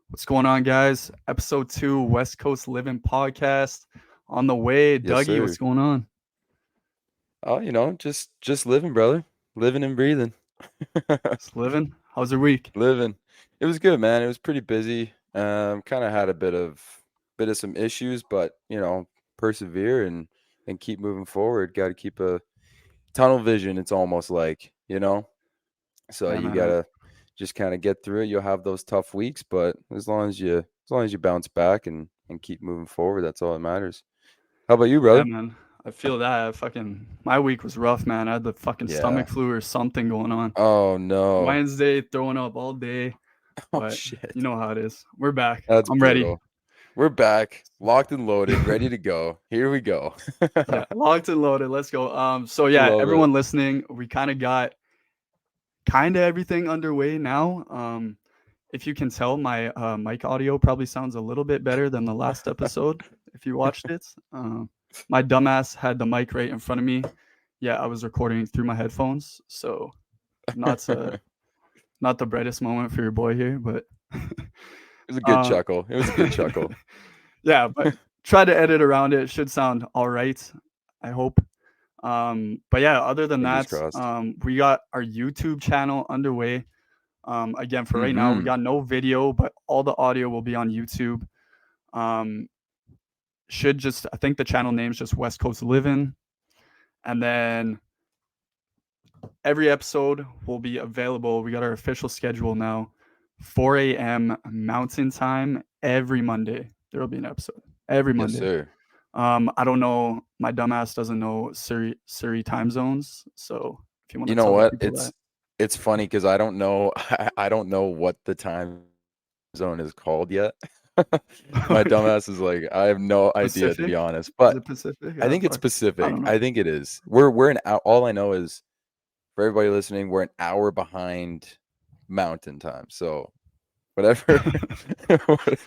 What's going on, guys? Ep2 West Coast Living Podcast on the way. Yes, Dougie, what's sir. going on? Oh, just living, brother. Living and breathing. Just living. How's your week? Living. It was good, man. It was pretty busy. Kind of had a bit of some issues, but persevere and keep moving forward. Got to keep a tunnel vision. It's almost like. So Yeah, you man. gotta just kind of get through it. You'll have those tough weeks, but as long as you bounce back and keep moving forward, that's all that matters. How about you, Yeah, brother? man. I feel that. My week was rough, man. I had the fucking Yeah. stomach flu or something going on. Oh no. Wednesday, throwing up all day, Oh but you shit. know how it is. We're back. That's I'm ready. brutal. We're back, locked and loaded, ready to go. Here we go. Yeah, locked and loaded. Let's go. So yeah, Love it. everyone listening, we kind of got everything underway now. If you can tell, my mic audio probably sounds a little bit better than the last episode. If you watched it, my dumbass had the mic right in front of me. Yeah, I was recording through my headphones, so not not the brightest moment for your boy here, but It was a good uh, chuckle. It was a good chuckle. yeah, but try to edit around it. It should sound all right. I hope. But yeah, other than Fingers that, crossed. we got our YouTube channel underway. Again, for right now, we Mm-hmm. got no video, but all the audio will be on YouTube. Um, I think the channel name's just West Coast Living. And then every episode will be available. We got our official schedule now, 4 a.m. Mountain Time every Monday. There will be an episode every Yes, Monday. sir. I don't know. My dumbass doesn't know Surrey time zones. So if you want You to know tell the what? people that. It's funny because I don't know I don't know what the time zone is called yet. My dumbass is like, I have no idea to Pacific? be honest. Is But it Pacific? I Yeah, think it's fuck. I Pacific. don't know. I think it is. We're all I know is for everybody listening, we're an hour behind mountain time. So whatever. Whatever.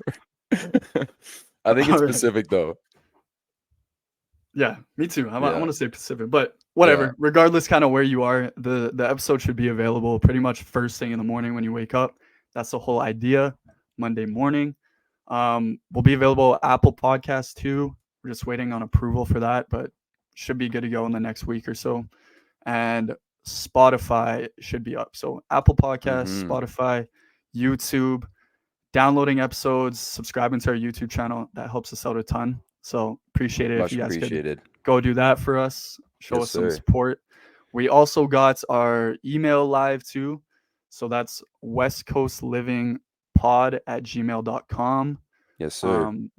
I think All it's right. Pacific though. Yeah, me too. I Yeah. want to say Pacific, but Yeah. whatever. Regardless, kind of where you are, the episode should be available pretty much first thing in the morning when you wake up. That's the whole idea. Monday morning, will be available Apple Podcast too. We're just waiting on approval for that, but should be good to go in the next week or so. And Spotify should be up. So Apple Podcasts, Mm-hmm. Spotify, YouTube, downloading episodes, subscribing to our YouTube channel. That helps us out a ton. So appreciate it if Much you guys could appreciated. go do that for us. Show Yes, us some sir. support. We also got our email live too. So that's West Coast Living Pod at gmail.com. Yes, sir. Um,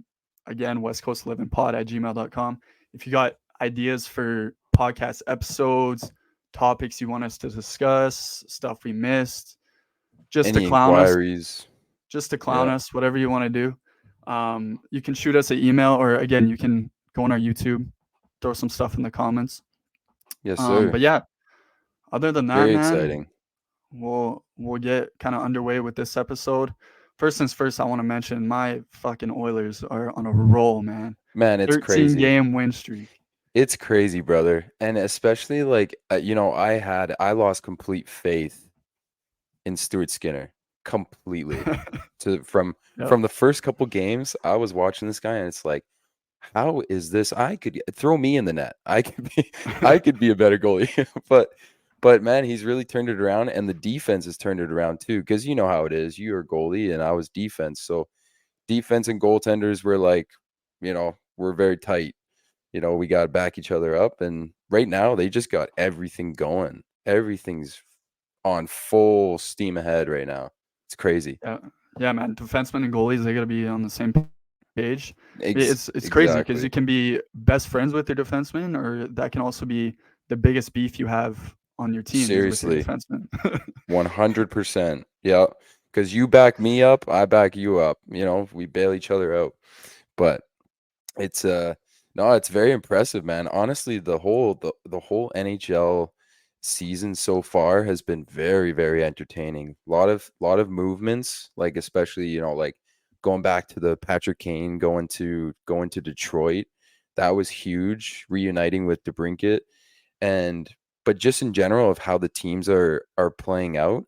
again, West Coast Living Pod at gmail.com. If you got ideas for podcast episodes, topics you want us to discuss, stuff we missed, just to Any clown us, inquiries? Yeah. whatever you want to do. You can shoot us an email, or again, you can go on our YouTube, throw some stuff in the comments. Yes, sir. But yeah, other than that, Very man, exciting. we'll get kind of underway with this episode. First things first, I want to mention my fucking Oilers are on a roll, man. Man, it's 13 crazy. game win streak. It's crazy, brother. And especially I lost complete faith in Stuart Skinner completely. To Yep. from the first couple games, I was watching this guy and it's like, how is this? I could throw me in the net. I could be a better goalie. But man, he's really turned it around and the defense has turned it around too. Because you know how it is. You are goalie and I was defense. So defense and goaltenders were like, we're very tight. We got to back each other up. And right now, they just got everything going. Everything's on full steam ahead right now. It's crazy. Yeah, yeah, man. Defensemen and goalies, they gotta be on the same page. It's crazy because you Exactly. can be best friends with your defenseman, or that can also be the biggest beef you have on your team is with your Seriously. defenseman. 100%. Yeah. Because you back me up, I back you up. We bail each other out. But it's no, it's very impressive, man. Honestly, the whole NHL season so far has been very, very entertaining. Lot of movements, like especially, like going back to the Patrick Kane going to Detroit. That was huge, reuniting with DeBrincat and but just in general of how the teams are playing out.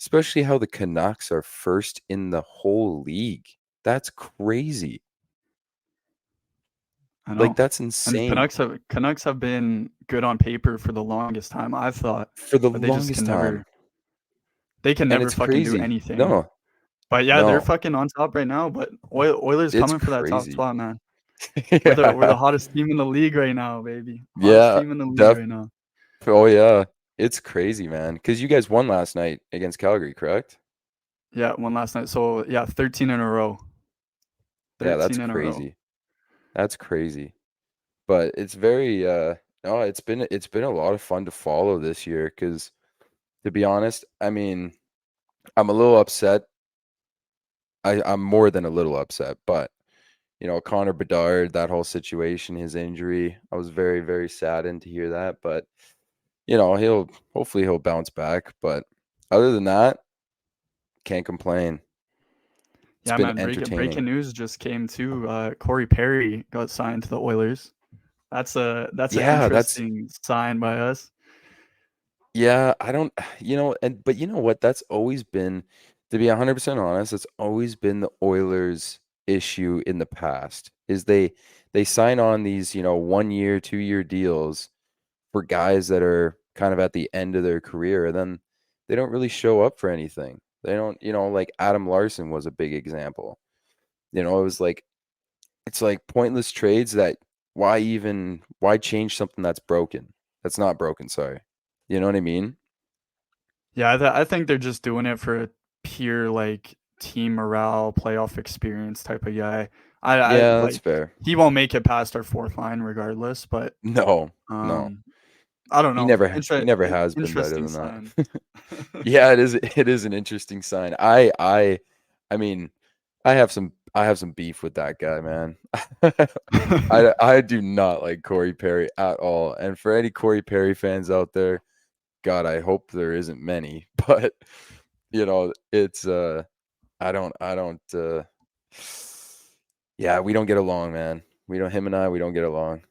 especially how the Canucks are first in the whole league. That's crazy. I Like, know. that's And insane. Canucks have been good on paper for the longest time, I've thought, For the but longest time. they can And never it's fucking do crazy. anything. No, But yeah, they're no, fucking on top right now. But Oilers it's coming for that top crazy. spot, man. We're Yeah. the hottest team in the league right now, baby. Hottest Yeah. team in the league Def right now. Oh, yeah. It's crazy, man. Because you guys won last night against Calgary, correct? Yeah, one last night. So yeah, 13 in a row. Yeah, that's 13 in a row. crazy. That's crazy. But it's very no, it's been a lot of fun to follow this year because to be honest, I mean, I'm a little upset. I'm more than a little upset, but Connor Bedard, that whole situation, his injury, I was very, very saddened to hear that. But hopefully he'll bounce back. But other than that, can't complain. It's Yeah, been man. Breaking entertaining. news just came too. Corey Perry got signed to the Oilers. That's an Yeah, that's interesting sign by us. yeah, I don't but you know what? That's always been, to be 100% honest, it's always been the Oilers' issue in the past. Is they sign on these, 1 year, 2 year deals for guys that are kind of at the end of their career, and then they don't really show up for anything. They don't, like Adam Larson was a big example. It was like it's like pointless trades that why change something that's broken? That's not broken, sorry. You know what I mean? Yeah, I think they're just doing it for a pure like team morale, playoff experience type of guy. I Yeah, that's like fair. he won't make it past our fourth line regardless, but No, no. um, I don't He know. never he never has been better Interesting than sign. that. Yeah, it is an interesting sign. I mean, I have some beef with that guy, man. I do not like Corey Perry at all. And for any Corey Perry fans out there, God, I hope there isn't many, but it's I don't yeah, we don't get along, man. Him and I, we don't get along.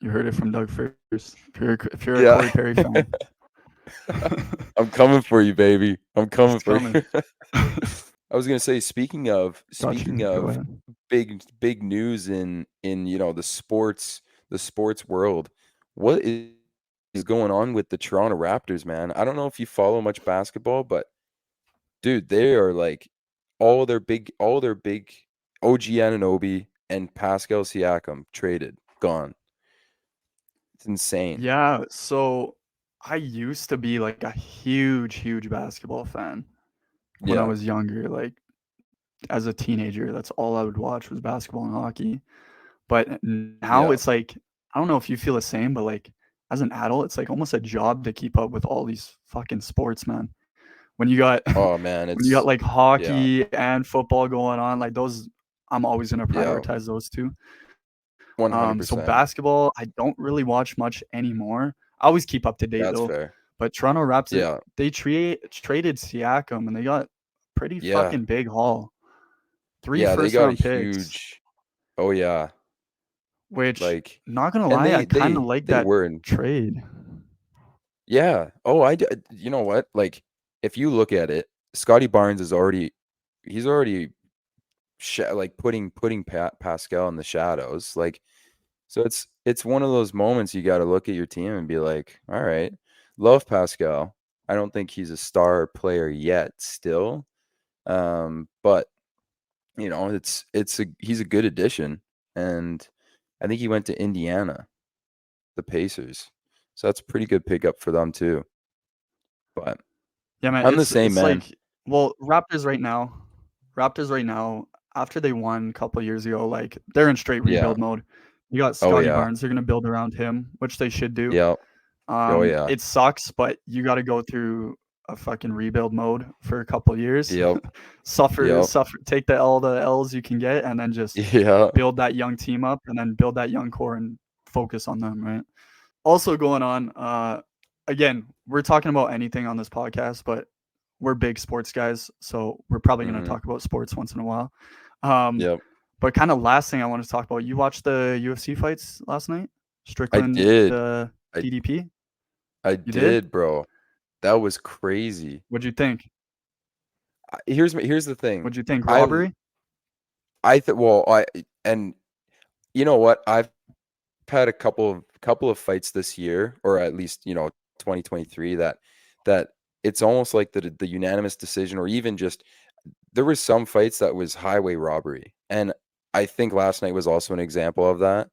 You heard it from Doug first. If you're a Yeah. Corey Perry fan, I'm coming for you, baby. I'm he's coming for coming. you. I was gonna say, speaking of Got speaking you. Go of ahead. big news in the sports world, what is going on with the Toronto Raptors, man? I don't know if you follow much basketball, but dude, they are like all their big OG Anunoby and Pascal Siakam traded, gone. It's insane. Yeah, so I used to be like a huge basketball fan when I Yeah, was younger. Like as a teenager, that's all I would watch was basketball and hockey. But now yeah. it's like I don't know if you feel the same, but like as an adult, it's like almost a job to keep up with all these fucking sports, man. When you got Oh man, when you got like yeah, hockey and football going on, like those, I'm always gonna yeah, prioritize those two. So 100%. basketball, I don't really watch much anymore. I always keep up to date That's though. fair. But Toronto Raptors, Yeah, they traded Siakam and they got pretty yeah, fucking big haul. Three yeah. They first got a round picks, huge. Oh yeah, which like, not gonna and lie, I they kind of they like they that were in. trade. Yeah. Oh, you know what? Like, if you look at it, Scotty Barnes he's already like putting Pascal in the shadows. Like, so it's one of those moments you got to look at your team and be like, all right, love Pascal. I don't think he's a star player yet, still. But he's a good addition, and I think he went to Indiana, the Pacers, so that's a pretty good pickup for them too. But Yeah, man, I'm the same, it's man. like well, Raptors right now, after they won a couple years ago, like they're in straight Yeah. rebuild mode. You got Oh Scotty yeah. Barnes, they're gonna build around him, which they should do. Yeah. Oh yeah. It sucks, but you got to go through a fucking rebuild mode for a couple years. Yep. suffer, Yep. suffer, take all the L's you can get, and then just Yeah. build that young team up, and then build that young core and focus on them. Right. Also going on, again, we're talking about anything on this podcast, but we're big sports guys, so we're probably going to Hmm. talk about sports once in a while. Um, Yep. but kind of last thing I want to talk about, you watched the UFC fights last night? I Strickland, did. I DDP? I You did? did, bro. That was crazy. What'd you think? Here's the thing. What'd you think? I Robbery? well, and you know what? I've had a couple of fights this year, or at least 2023, that it's almost like the unanimous decision, or even just there was some fights that was highway robbery, and I think last night was also an example of that.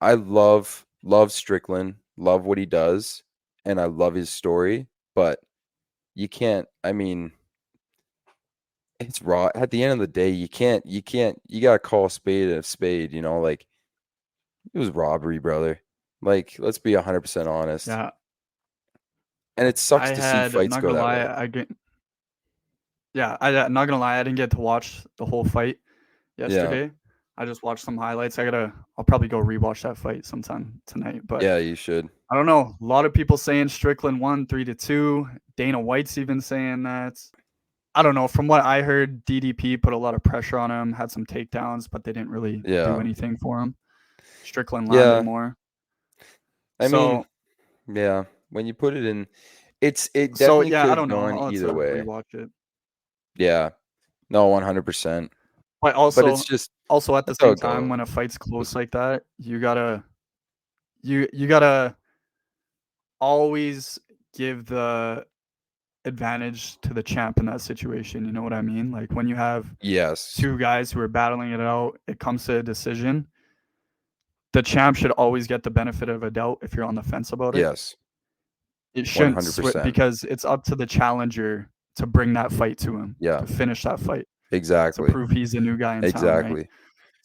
I love Strickland, love what he does, and I love his story, but you can't. I mean, it's raw. At the end of the day, you can't. You gotta call a spade a spade. Like it was robbery, brother. Like let's be 100% honest. Yeah. And it sucks to see I'm fights not go gonna that lie, way. I'm not gonna lie, I didn't get to watch the whole fight Yeah, yesterday. I just watched some highlights. I'll probably go rewatch that fight sometime tonight. But yeah, you should. I don't know. A lot of people saying Strickland won 3-2. Dana White's even saying that. I don't know. From what I heard, DDP put a lot of pressure on him, had some takedowns, but they didn't really do Yeah, anything for him. Strickland landed yeah. more. I mean, So yeah. When you put it in, it so definitely yeah, could I have don't know. gone I'll have either to way. rewatch it. Yeah, no, 100%. But But it's just also at the that's how same it time, goes. when a fight's close like that, you gotta always give the advantage to the champ in that situation. You know what I mean? Like when you have Yes, two guys who are battling it out, it comes to a decision. The champ should always get the benefit of a doubt if you're on the fence about it. yes, It shouldn't switch 100%. because it's up to the challenger to bring that fight to him, Yeah, to finish that fight, to exactly, prove he's the new guy in town, right? exactly,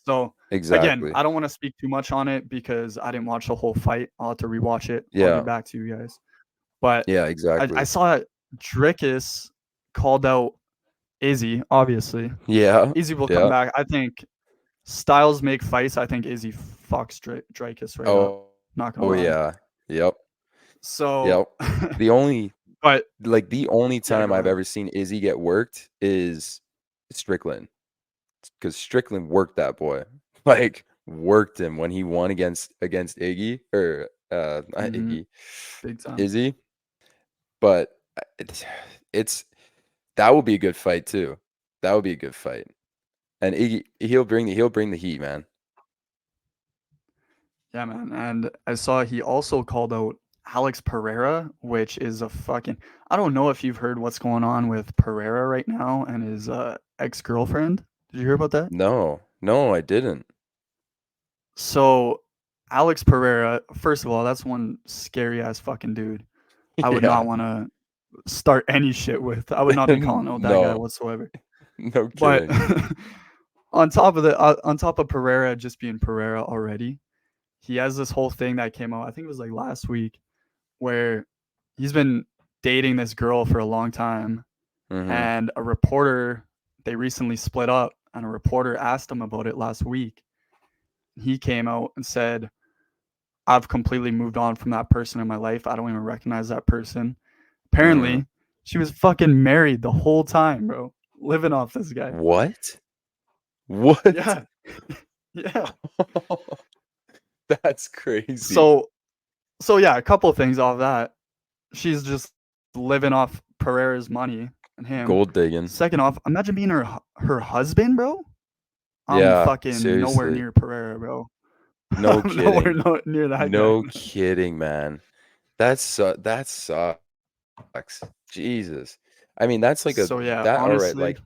So again, exactly. I don't want to speak too much on it because I didn't watch the whole fight. I'll have to rewatch it. I'll Yeah, get back to you guys. But yeah, I exactly. saw Drickus called out Izzy, obviously. Yeah, Izzy will come yeah. back. I think styles make fights. I think Izzy fucks Drickus right up. Oh, Not gonna oh lie. yeah. Yep, So, yep. The only but the only yeah, time go I've ahead. ever seen Izzy get worked is Strickland, because Strickland worked that boy, like worked him when he won against Iggy, or not Mm-hmm. Iggy, Big time. Izzy. But it's that would be a good fight too. That would be a good fight, and Iggy he'll bring the heat, man. Yeah, man. And I saw he also called out Alex Pereira, which is a fucking. I don't know if you've heard what's going on with Pereira right now and his ex girlfriend. Did you hear about that? No, no, I didn't. So, Alex Pereira, first of all, that's one scary ass fucking dude. I would Yeah, not want to start any shit with. I would not be calling out that guy no, whatsoever. no But kidding. on top of Pereira just being Pereira already, he has this whole thing that came out. I think it was like last week, where he's been dating this girl for a long time, Hmm. and a reporter, they recently split up, and a reporter asked him about it last week. He came out and said, I've completely moved on from that person in my life. I don't even recognize that person. Hmm. Apparently, she was fucking married the whole time, bro. Living off this guy. What? What? Yeah. Yeah. That's crazy. So so yeah, a couple of things off that. She's just living off Pereira's money and him. Gold digging. Second off, imagine being her husband, bro. I'm Yeah, fucking nowhere seriously. near Pereira, bro. No I'm nowhere kidding. near that guy, No man. kidding, man. That sucks. Jesus. I mean, that's like a So yeah, that all right, honestly. like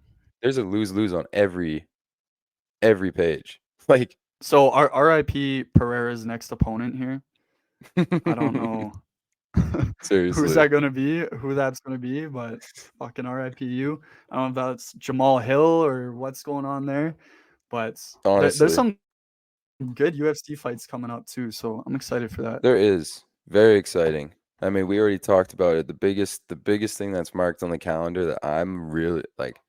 there's a lose-lose on every page. Like So our RIP Pereira's next opponent here. I don't know who's seriously. that gonna be, who that's gonna be, but fucking RIP you. I don't know if that's Jamal Hill or what's going on there, but there's Honestly. some good UFC fights coming up too, so I'm excited for that. There is. Very exciting. I mean, we already talked about it. The biggest thing that's marked on the calendar that I'm really like,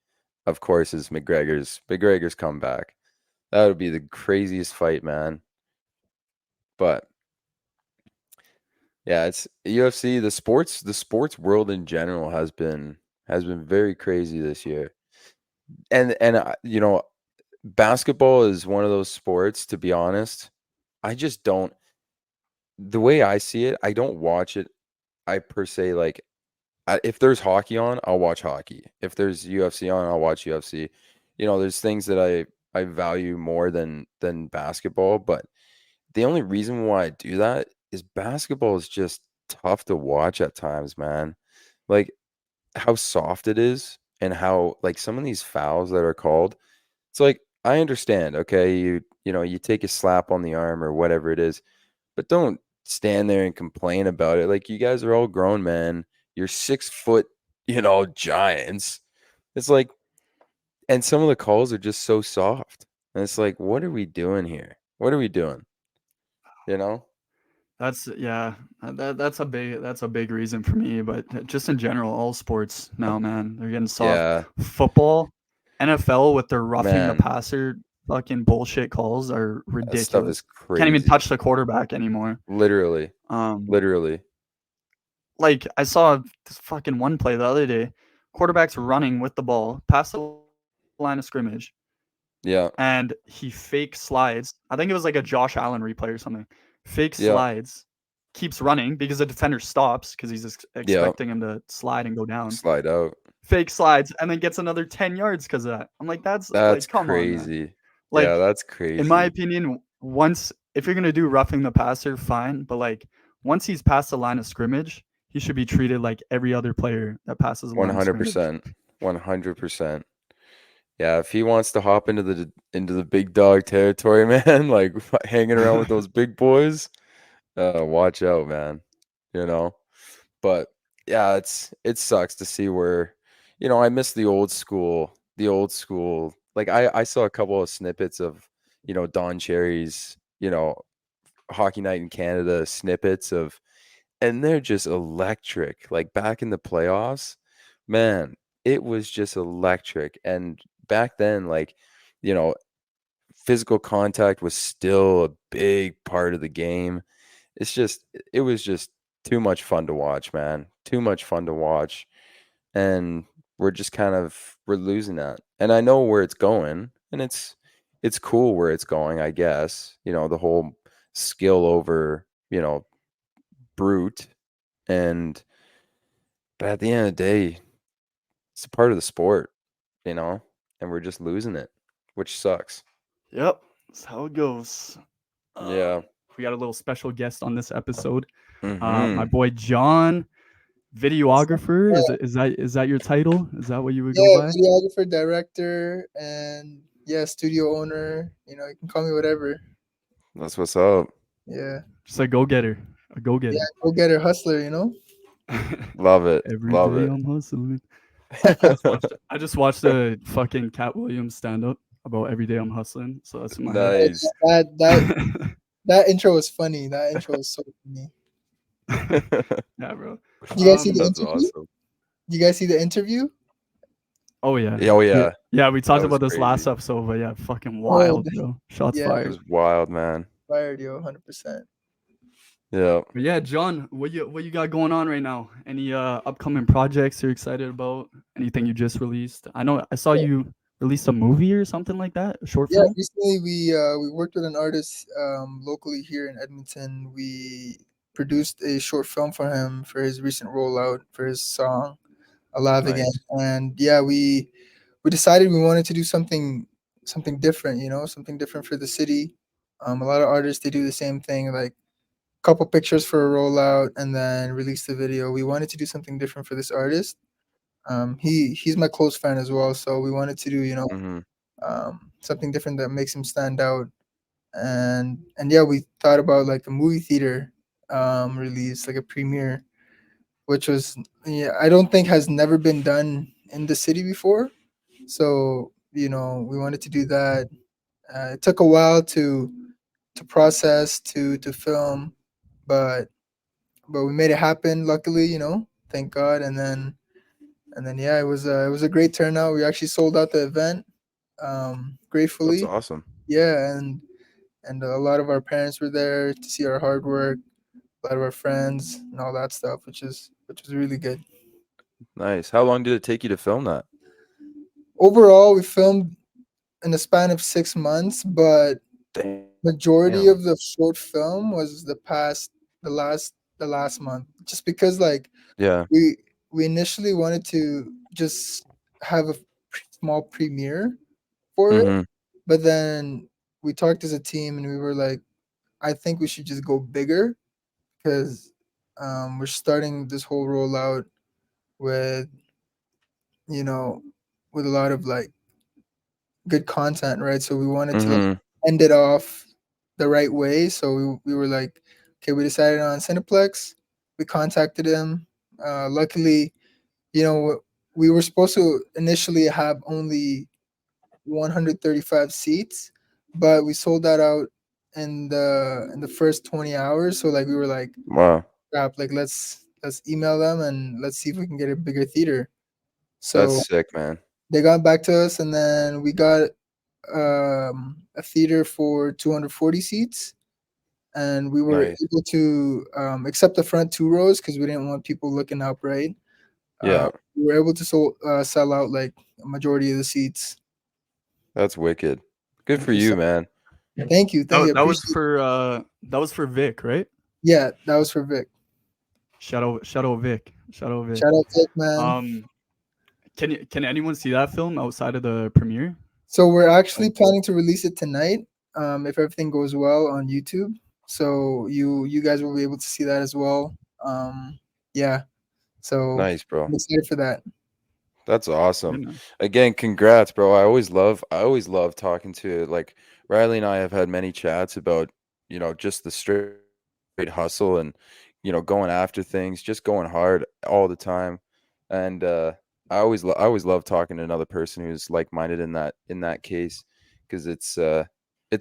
of course, is McGregor's comeback. That would be the craziest fight, man. But yeah, it's UFC, the sports world in general has been very crazy this year. And basketball is one of those sports, to be honest. I just don't the way I see it, I don't watch it. I per se like if there's hockey on, I'll watch hockey. If there's UFC on, I'll watch UFC. There's things that I value more than basketball, but the only reason why I do that is basketball is just tough to watch at times, man. Like how soft it is and how like some of these fouls that are called. It's like I understand, okay, you take a slap on the arm or whatever it is, but don't stand there and complain about it. Like you guys are all grown men. You're 6 foot, giants. It's like, and some of the calls are just so soft. And it's like, what are we doing here? What are we doing? You know? That's yeah. That's a big reason for me. But just in general, all sports now, man, they're getting soft. Yeah, Football, NFL with their roughing the man, passer fucking bullshit calls are that stuff is ridiculous. Can't even crazy. touch the quarterback anymore. Literally, Um, literally. like I saw this fucking one play the other day. Quarterback's running with the ball past the line of scrimmage, Yeah, and he fake slides. I think it was like a Josh Allen replay or something. Fake yeah, slides, keeps running because the defender stops because he's yeah. expecting him to slide and go down. Slide out. Fake slides and then gets another 10 yards because of that. I'm like, that's That's like, come on, man. crazy. Yeah, Like, that's in my crazy. opinion, once if you're gonna do roughing the passer, fine. But like once he's past the line of scrimmage, he should be treated like every other player that passes the line of scrimmage. 100%. 100%. Yeah, if he wants to hop into the big dog territory, man, like hanging around with those big boys, watch out, man. You know? But yeah, it sucks to see where, I miss the old school. Like I saw a couple of snippets of, Don Cherry's, Hockey Night in Canada snippets of, and they're just electric. Like back in the playoffs, man, it was just electric. And back then, like, you know, physical contact was still a big part of the game. It was just too much fun to watch, man. Too much fun to watch. And we're losing that. And I know where it's going, and it's cool where it's going, I guess. The whole skill over, brute. And but at the end of the day, it's a part of the sport, you know, and we're just losing it, which sucks. Yep, that's how it goes. Yeah. We got a little special guest on this episode. My Mhm. boy John, So, videographer. yeah, Is that your title? Is that what you would go yeah, by? videographer, director, and yeah, studio owner. You can call me whatever. That's what's up. Yeah, Just a go getter, a go yeah, getter. go getter, hustler. Love it. Every Love day it. I'm hustling. I just watched a fucking Cat Williams stand up about every day I'm hustling. So that's in my head. Nice. That intro was funny. That intro was so funny. Yeah, bro. You guys see the That's interview? awesome. You guys see the interview? Oh yeah. Yeah, oh We, yeah. yeah, we That talked was about this last crazy. episode, but yeah, fucking Oh, wild, bro. Shots yeah, It fired. was wild, man. fired, yo, 100%. Yeah. But yeah, John, what you got going on right now? Any upcoming projects you're excited about? Anything you just released? I know I saw Yeah, you release a movie or something like that, a short yeah. film. Recently, we worked with an artist locally here in Edmonton. We produced a short film for him for his recent rollout for his song "Alive Again," Nice. and yeah, we decided we wanted to do something different. Something different for the city. A lot of artists they do the same thing, like couple pictures for a rollout and then release the video. We wanted to do something different for this artist. He's my close friend as well, so we wanted to do Mhm. something different that makes him stand out. And yeah, we thought about like a movie theater release, like a premiere, which was yeah I don't think has never been done in the city before. So we wanted to do that. It took a while to process to film, but we made it happen. Luckily, thank God. And then yeah, it was a great turnout. We actually sold out the event, That's gratefully. awesome. Yeah, and a lot of our parents were there to see our hard work. A lot of our friends and all that stuff, which was really good. Nice. How long did it take you to film that? Overall, we filmed in a span of 6 months, but Damn. majority of the short film was the last month, just because like Yeah. we we initially wanted to just have a small premiere for it, Mm-hmm. but then we talked as a team and we were like, I think we should just go bigger because we're starting this whole rollout with, you know, with a lot of like good content, right? So we wanted to like Mm-hmm. end it off the right way. So we were like, okay, we decided on Cineplex. We contacted him. Luckily, you know, we were supposed to initially have only 135 seats, but we sold that out in the first 20 hours. So like we were like, Wow, crap, like let's email them and let's see if we can get a bigger theater. that's So sick, man. they got back to us, and then we got a theater for 240 seats, and we were Nice. able to accept the front two rows because we didn't want people looking up, right? Yeah, We were able to sell out like a majority of the seats. that's wicked. Good Thank for you so. you, man. Thank you, thank you. I appreciate. that was for Vic, right? Yeah, that was for Vic. Shout out Vic. Shout out Vic. Shout out Vic, man. Um, can anyone see that film outside of the premiere? So we're actually Like, planning to release it tonight, if everything goes well on YouTube. So you guys will be able to see that as well. Yeah. So Nice, bro. I'm excited for that. That's yeah, awesome. man. Again, congrats, bro. I always love talking to like Riley and I have had many chats about, just the straight hustle and, going after things, just going hard all the time. And I always love talking to another person who's like-minded in that case because it's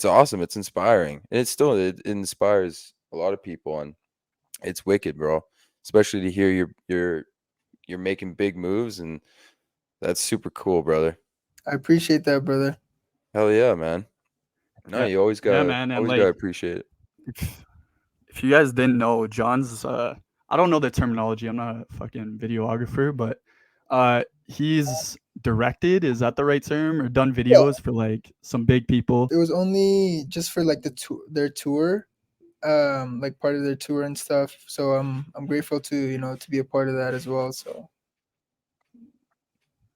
awesome. It's inspiring. And it inspires a lot of people and it's wicked, bro. Especially to hear you're making big moves and that's super cool, brother. I appreciate that, brother. Hell yeah, man. No, Yeah, you always yeah, gotta man. And always gotta like, appreciate it. if you guys didn't know, John's I don't know the terminology. I'm not a fucking videographer, but he's directed, is that the right term? Or done Yeah, videos for like some big people. it was only just for like their tour, like part of their tour and stuff. So I'm grateful to to be a part of that as well. So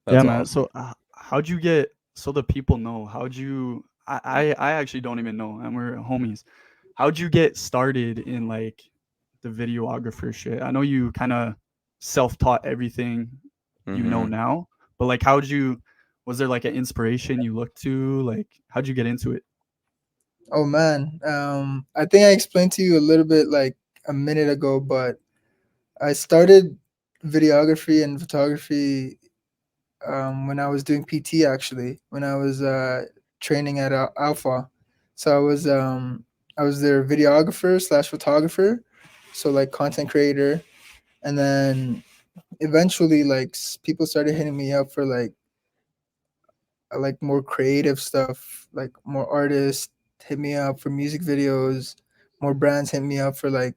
Yeah, That's man. awesome. So how'd you get so the people know? How'd you I actually don't even know, and we're homies. How'd you get started in like the videographer shit? I know you kind of self-taught everything you know Mm-hmm. now, but like how'd you was there like an inspiration you looked to? Like how'd you get into it? oh man, I think I explained to you a little bit like a minute ago, but I started videography and photography when I was doing PT, actually, when I was training at Alpha. So I was their videographer slash photographer, so like content creator, and then eventually like people started hitting me up for like more creative stuff, like more artists hit me up for music videos, more brands hit me up for like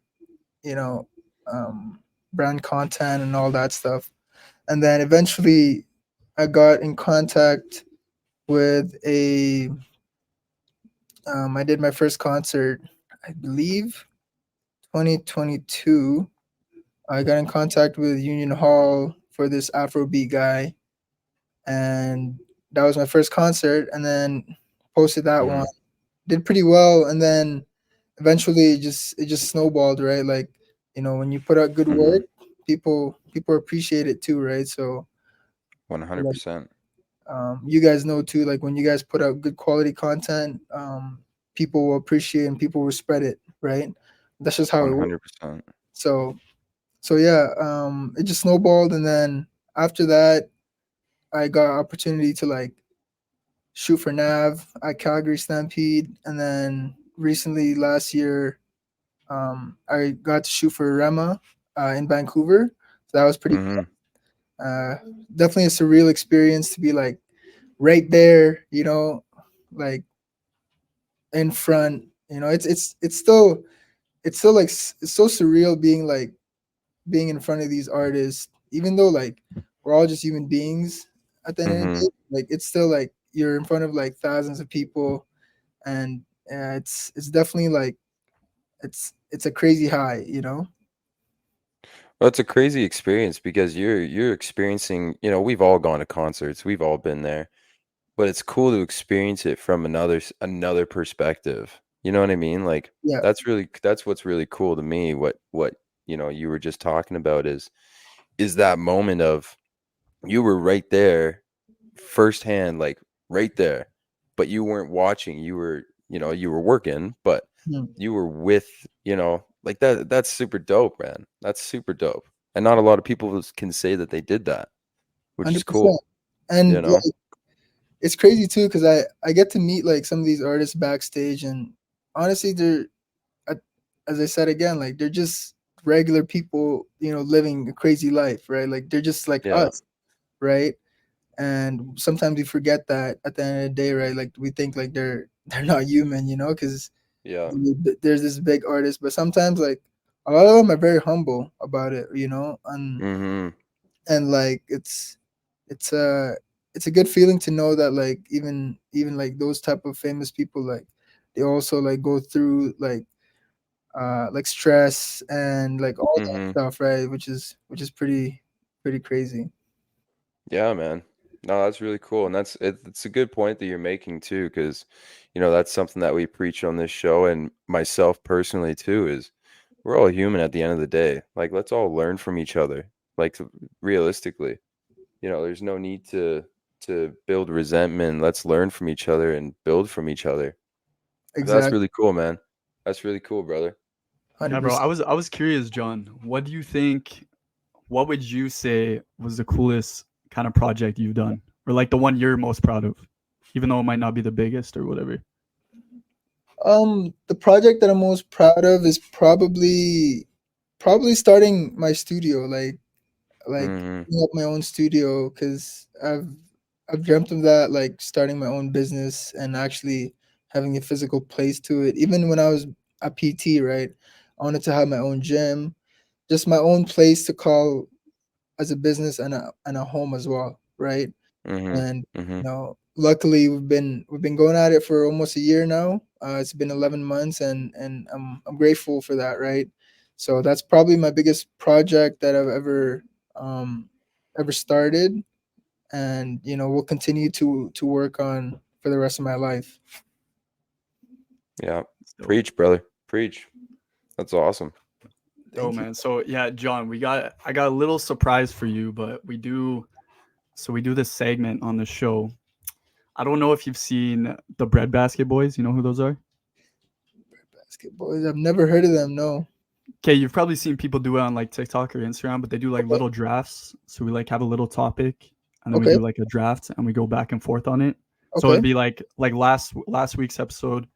you know um, brand content and all that stuff, and then eventually I got in contact with a I did my first concert, I believe 2022. I got in contact with Union Hall for this Afrobeat guy, and that was my first concert. And then posted that one, Mm-hmm. did pretty well, and then eventually it just snowballed, right? Like when you put out good Mm-hmm. work, people appreciate it too, right? So One hundred like, percent. you guys know too, like when you guys put out good quality content, people will appreciate and people will spread it, right? That's just how it One works. hundred percent. So yeah, it just snowballed, and then after that I got opportunity to like shoot for Nav at Calgary Stampede, and then recently last year I got to shoot for Rema in Vancouver. So that was pretty Mm-hmm. uh, definitely a surreal experience to be like right there, like in front. It's still like it's so surreal being like being in front of these artists, even though like we're all just human beings at the end of the Mm-hmm. day. Like it's still like you're in front of like thousands of people, and it's definitely like it's a crazy high. Well, it's a crazy experience because you're experiencing, we've all gone to concerts, we've all been there, but it's cool to experience it from another perspective. You know what I mean? Like Yeah. that's what's really cool to me. What you were just talking about is that moment of you were right there firsthand, like right there, but you weren't watching. You were working, but Hmm. you were with, like that. That's super dope, man. That's super dope. And not a lot of people can say that they did that, which is 100%. cool, you And know? like, it's crazy too because I get to meet like some of these artists backstage, and honestly, uh, as I said again, like they're just regular people, living a crazy life, right? Like they're just like Yeah. us, right? And sometimes we forget that at the end of the day, right? Like we think like they're not human, because Yeah. there's this big artist, but sometimes like a lot of them are very humble about it, Mm-hmm. and like it's a good feeling to know that like even like those type of famous people, like they also like go through like stress and like all that Mm-hmm. stuff, right? Which is pretty crazy. Yeah, man. No, that's really cool. And it's a good point that you're making too, because that's something that we preach on this show and myself personally too, is we're all human at the end of the day. Like let's all learn from each other. Like realistically, there's no need to build resentment. Let's learn from each other and build from each other. That's Exactly. really cool, man. That's really cool, brother. Yeah, bro. 100%. I was curious, John. What do you think? What would you say was the coolest kind of project you've done, or like the one you're most proud of, even though it might not be the biggest or whatever? The project that I'm most proud of is probably starting my studio, like Mm-hmm. opening up my own studio, because I've dreamt of that, like starting my own business and actually having a physical place to it. Even when I was a PT, right? I wanted to have my own gym, just my own place to call as a business and a home as well, right? Mm-hmm. And Mm-hmm. luckily we've been going at it for almost a year now. It's been 11 months, and I'm grateful for that, right? So that's probably my biggest project that I've um ever started, and we'll continue to work on for the rest of my life. Yeah. So, Preach, brother. Preach. That's awesome. oh Thank you. man. So yeah, John, I got a little surprise for you, but we do this segment on the show. I don't know if you've seen the Breadbasket Boys. You know who those are? Basketball, I've never heard of them. No. Okay, you've probably seen people do it on like TikTok or Instagram, but they do like Okay. little drafts. So we like have a little topic, and then we Okay. do like a draft, and we go back and forth on it. So Okay. it'd be like last week's episode.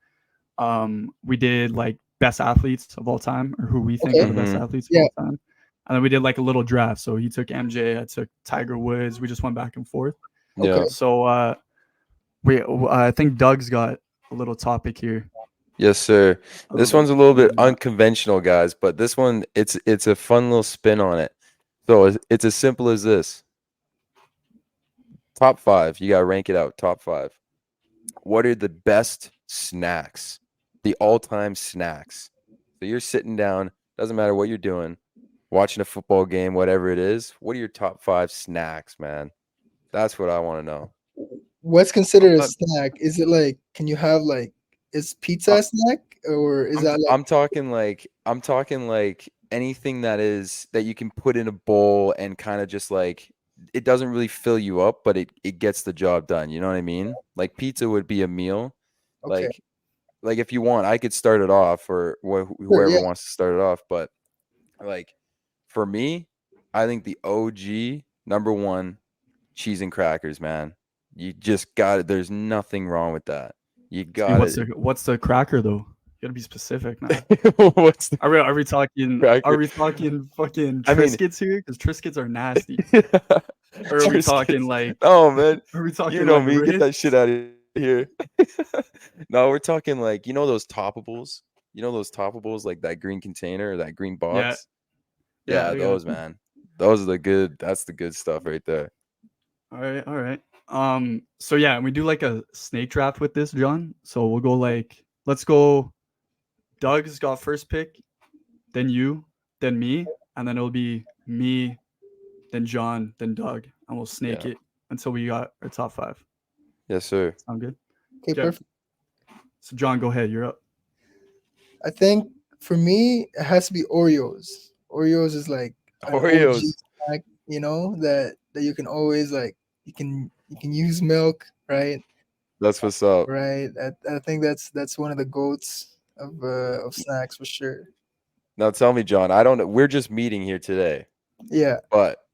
We did like best athletes of all time, or who we think are Okay. the best Mm-hmm. athletes of Yeah. all time. And then we did like a little draft. So he took MJ, I took Tiger Woods. We just went back and forth. Okay. Yeah. So I think Doug's got a little topic here. Yes, sir. This one's a Let little me bit bring it up. unconventional, guys, but this one it's a fun little spin on it. So it's as simple as this. Top 5. You got to rank it out. Top 5. What are the best snacks? The all-time snacks. So you're sitting down, doesn't matter what you're doing, watching a football game, whatever it is. What are your top 5 snacks, man? That's what I want to know. What's I'm considered a not, snack? Is it like, can you have like, is pizza uh, a snack, or is that like, I'm talking like anything that you can put in a bowl and kind of just like it doesn't really fill you up, but it gets the job done. You know what I mean? Like pizza would be a meal. okay? Like if you want, I could start it off, or Sure, whoever yeah. wants to start it off. But like for me, I think the OG number one, cheese and crackers, man. You just got it. There's nothing wrong with that. You see got it. what's the cracker though? You gotta be specific, man. What's the Are cracker? we talking fucking I mean, Triscuits here? Because Triscuits are nasty. yeah. Or are we talking Triscuits. like Oh man, are we you talking know like me. Get that shit Ritz? out of here. No, we're talking like those toppables. You know those toppables, like that green container or that green Yeah, box. yeah, Yeah, I got those, you. man. Those are the good. That's the good stuff right there. All right, all right. So yeah, we do like a snake draft with this, John. So we'll go like let's go. Doug's got first pick, then you, then me, and then it'll be me, then John, then Doug, and we'll snake Yeah. it until we got our top 5. Yes, sir. Sound good? Okay, Okay. perfect. So John, go ahead. You're up. I think for me, it has to be Oreos. Oreos is like an OG Oreos. snack, that you can always like you can use milk, right? That's what's up. Right. I think that's one of the goats of snacks for sure. Now tell me, John, I don't know. We're just meeting here today, Yeah. but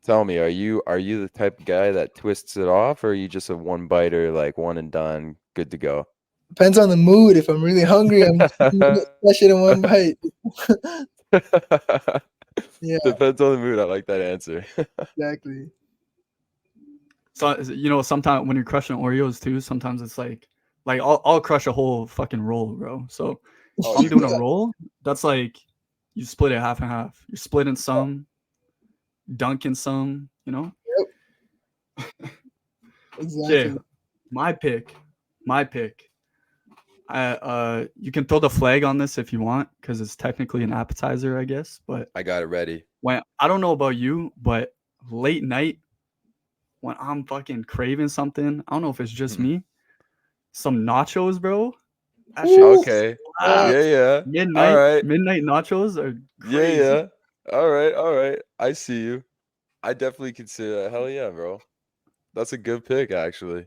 tell me, are you the type of guy that twists it off, or are you just a one biter, like one and done, good to go? Depends on the mood. If I'm really hungry, I'm just gonna smash it in one bite. Yeah, Depends on the mood. I like that answer. exactly. So sometimes when you're crushing Oreos too, sometimes it's like I'll crush a whole fucking roll, bro. So if Oh, I'm you doing will. a roll, that's like you split it half and half. You're splitting some, dunking some, Exactly. Okay, my pick. You can throw the flag on this if you want, because it's technically an appetizer, I guess. But I got it ready. I don't know about you, but late night when I'm fucking craving something, I don't know if it's just me. Some nachos, bro. That shit Ooh, Okay. slaps. Yeah. Midnight, All right. midnight nachos are crazy. Yeah. All right. I see you. I definitely consider that. Hell yeah, bro. That's a good pick, actually.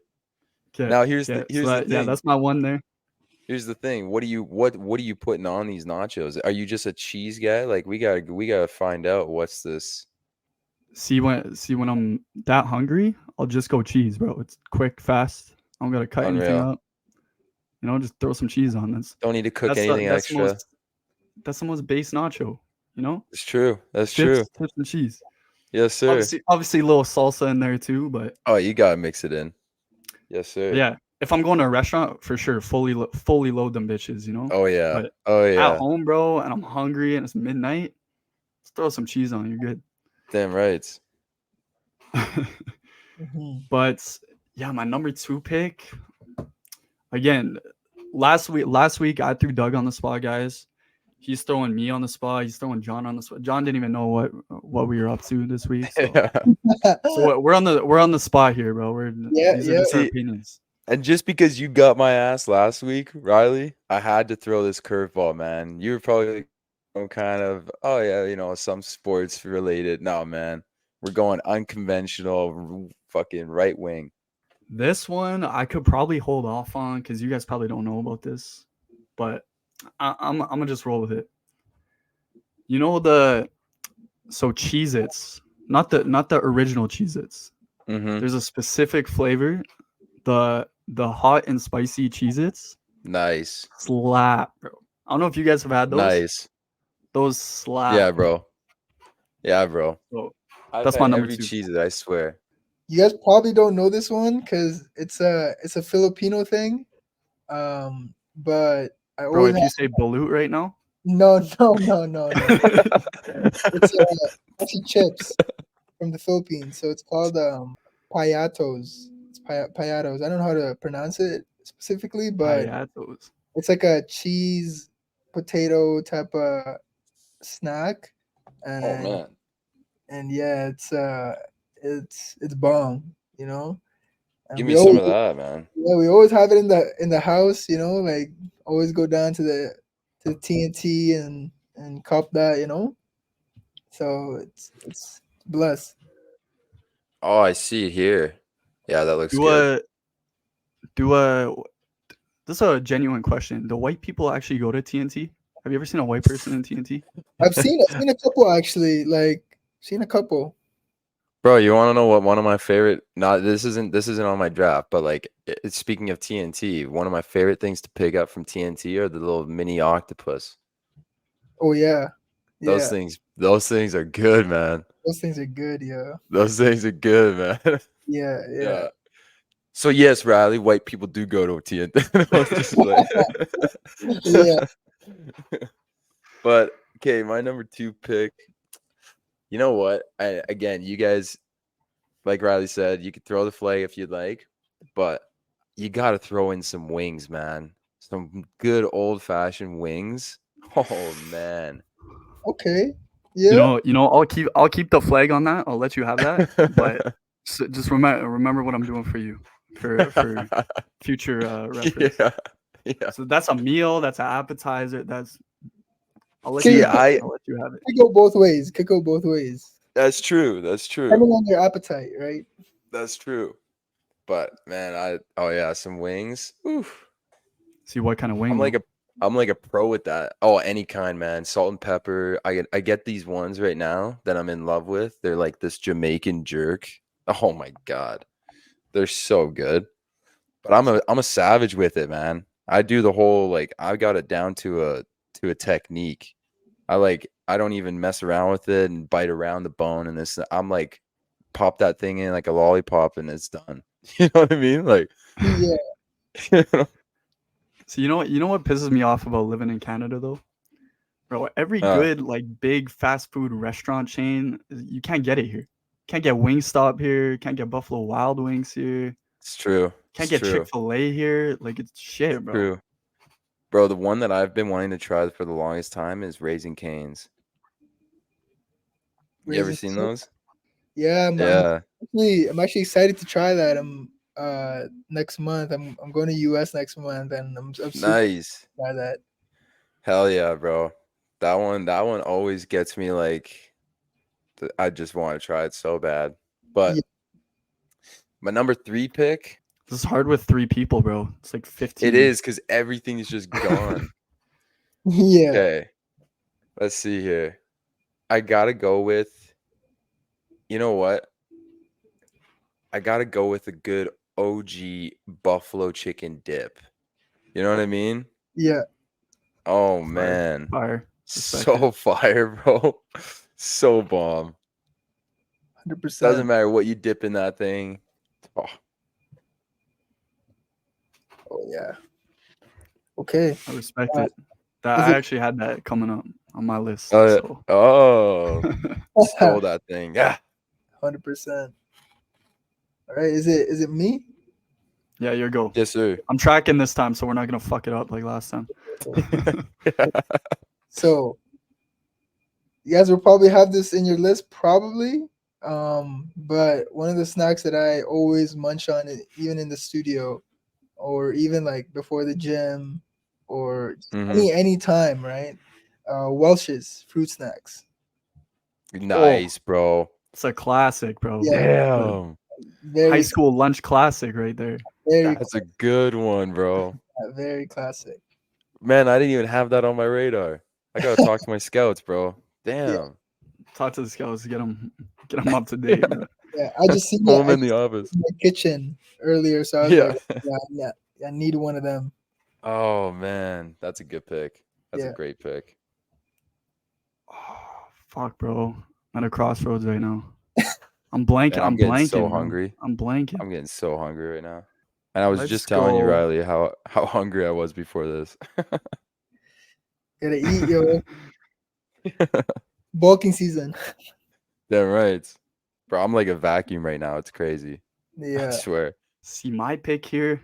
Okay, Now here's okay. the thing. That's my one there. Here's the thing. What are you putting on these nachos? Are you just a cheese guy? Like we gotta find out what's this. See when I'm that hungry, I'll just go cheese, bro. It's quick, fast. I don't gotta cut anything Unreal. up. Just throw some cheese on this. Don't need to cook That's anything that's the extra. most that's the most base nacho. It's true. That's true. Chips and cheese. Yes, sir. Obviously a little salsa in there too, but Oh, you gotta mix it in. Yes, sir. yeah. If I'm going to a restaurant, for sure, fully load them bitches. Oh yeah. But Oh at yeah. home, bro, and I'm hungry and it's midnight, just throw some cheese on. You're good. Damn right. Mhm. But yeah, my number 2 pick. Again, last week I threw Doug on the spot, guys. He's throwing me on the spot. He's throwing John on the spot. John didn't even know what we were up to this week. So, so we're on the spot here, bro. These are just our See, opinions. And just because you got my ass last week, Riley, I had to throw this curveball, man. You were probably kind of, oh yeah, some sports related. No, man, we're going unconventional, fucking right wing. This one I could probably hold off on because you guys probably don't know about this, but I'm gonna just roll with it. So Cheez-Its, not the original Cheez-Its. Mm-hmm. There's a specific flavor, the hot and spicy Cheez-Its. Nice. Slap, bro. I don't know if you guys have had those. Nice. Those slap. Yeah, bro. So That's my number every 2. cheese, I swear. You guys probably don't know this one because it's a Filipino thing. But I Bro, always if you say balut right now, no. It's actually chips from the Philippines. So it's called payatos. It's payatos. I don't know how to pronounce it specifically, but Payatos. it's like a cheese potato type of snack. And, Oh man. And yeah, it's bomb, And Give we me some always, of that, man. yeah, we always have it in the house, like always go down to the TNT and cop that, So it's blessed. Oh, I see it here. Yeah, that looks Do good. this is a genuine question. Do white people actually go to TNT? Have you ever seen a white person in TNT? I've seen a couple actually, seen a couple. Bro, you want to know what one of my favorite? This isn't on my draft, but like speaking of TNT, one of my favorite things to pick up from TNT are the little mini octopus. Oh yeah, Those things are good, man. Those things are good, yeah. Those things are good, man. Yeah. So yes, Riley, white people do go to TNT. No, just Yeah. But okay, my number 2 pick. You know what? Again, you guys, like Riley said, you could throw the flag if you'd like, but you got to throw in some wings, man. Some good old-fashioned wings. Oh man. Okay. Yeah. I'll keep the flag on that. I'll let you have that. But just remember what I'm doing for you for future reference. Yeah. Yeah. So that's a meal. That's an appetizer. I'll let See, you See, have it. I I'll let you have it. Could go both ways. Could go both ways. that's true. That's true. Depending on your appetite, right? That's true. But man, oh yeah, some wings. Oof. See what kind of wing. I'm like a pro with that. Oh, any kind, man. Salt and pepper. I get these ones right now that I'm in love with. They're like this Jamaican jerk. Oh my god. They're so good. But I'm a savage with it, man. I do the whole like I got it down to a technique. I don't even mess around with it and bite around the bone and this. I'm like pop that thing in like a lollipop and it's done. You know what I mean? Like Yeah. So you know what pisses me off about living in Canada though? Bro, every Uh. good like big fast food restaurant chain, you can't get it here. Can't get Wingstop here. Can't get Buffalo Wild Wings here. It's true. Can't It's get true. Chick-fil-A here. Like it's shit, bro. True. Bro, the one that I've been wanting to try for the longest time is Raising Cane's. You ever seen those? Yeah, Yeah. I'm actually excited to try that. Next month. I'm going to US next month, and I'm super Nice. to try that. Hell yeah, bro. That one always gets me like I just want to try it so bad. But Yeah. my number 3 pick, This is hard with 3 people, bro. It's like 15. it is because everything is just gone. Yeah. Okay. Let's see here. I gotta go with, you know what? I gotta go with a good OG buffalo chicken dip. You know what I mean? Yeah. Oh Fire. man. Fire. Respect So it. fire, bro. So bomb. 100%. Doesn't matter what you dip in that thing. Oh, Oh yeah. Okay. I respect Uh, it. That is I it- actually had that coming up on my list. oh, Oh, stole that thing. Yeah. 100%. All right. Is it me? Yeah, your go. Yes, sir. I'm tracking this time, so we're not gonna fuck it up like last time. So you guys will probably have this in your list, probably. But one of the snacks that I always munch on, even in the studio, or even like before the gym, or Mhm. any time, right? Welch's fruit snacks. Nice, bro. It's a classic, bro. Yeah. Damn. Very, High school lunch classic right there. very, That's a good one, bro. very classic. Man, I didn't even have that on my radar. I gotta talk to my scouts, bro. Damn. Talk to the scouts, get them up to date, bro. Yeah, I just seen Pull it them in the office. in my kitchen earlier, so I was Yeah. like, I need one of them. Oh man, that's a good pick. That's a Yeah. great pick. Oh, fuck, bro. I'm at a crossroads right now. I'm blanking. Man, I'm getting blanking. so bro. hungry. I'm blanking. I'm getting so hungry right now. And I was Let's just telling you, go. Riley, how hungry I was before this. Gotta eat, yo. Bulking season. Damn right. Bro, I'm like a vacuum right now. It's crazy. I Yeah. swear. See my pick here.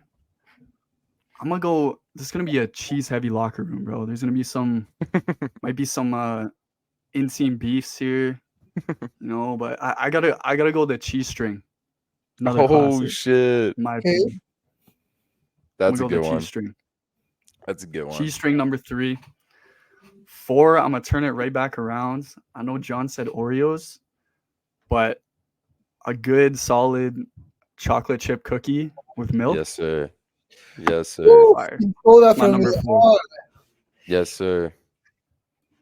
I'm gonna go. This is gonna be a cheese-heavy locker room, bro. There's gonna be might be some inseam beefs here, But I gotta go the cheese string. Another Oh classic, shit. in my Okay. opinion. That's a I'm gonna good go the one. cheese string. That's a good one. Cheese string number 3. 4, I'm gonna turn it right back around. I know John said Oreos, but a good solid chocolate chip cookie with milk. Yes, sir. Yes, sir. Woo, Fire. you pulled that My from number me. 4. Oh, Yes, sir.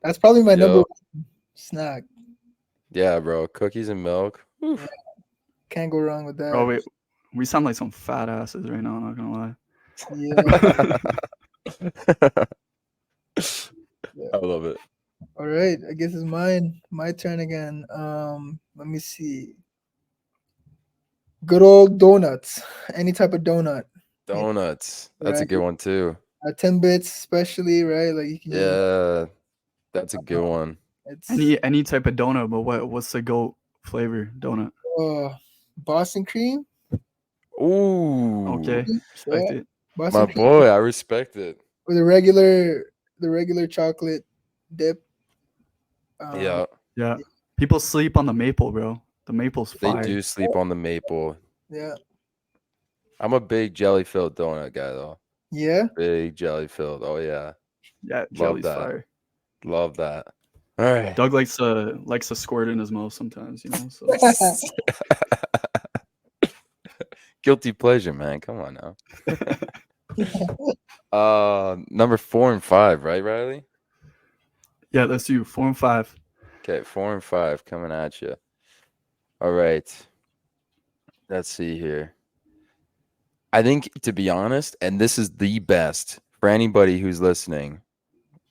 that's probably my number Yo. 1 snack. Yeah, bro. Cookies and milk. Oof. Can't go wrong with that. Bro, wait, we sound like some fat asses right now. I'm not gonna lie. Yeah. I love it. All right. I guess it's my turn again. Let me see. Good old donuts. Any type of donut. Donuts. That's a Right. good one too. 10-bits especially, right? Like you can use Yeah. That's a good one. it's Any type of donut, but what's the goat flavor donut? Boston cream. Ooh. Okay, respect it. Boston My cream boy, I respect it. with the regular chocolate dip. Yeah. Yeah. People sleep on the maple, bro. The maple's They fire. do sleep on the maple. Yeah. I'm a big jelly filled donut guy though. Yeah. Big jelly filled. Oh yeah. Yeah, Love jelly's that. fire. Love that. All right. Doug likes to squirt in his mouth sometimes, you know. So Guilty pleasure, man. Come on now. Number 4 and 5, right, Riley? yeah, that's you. 4 and 5. Okay, 4 and 5 coming at you. All right. Let's see here. I think, to be honest, and this is the best for anybody who's listening,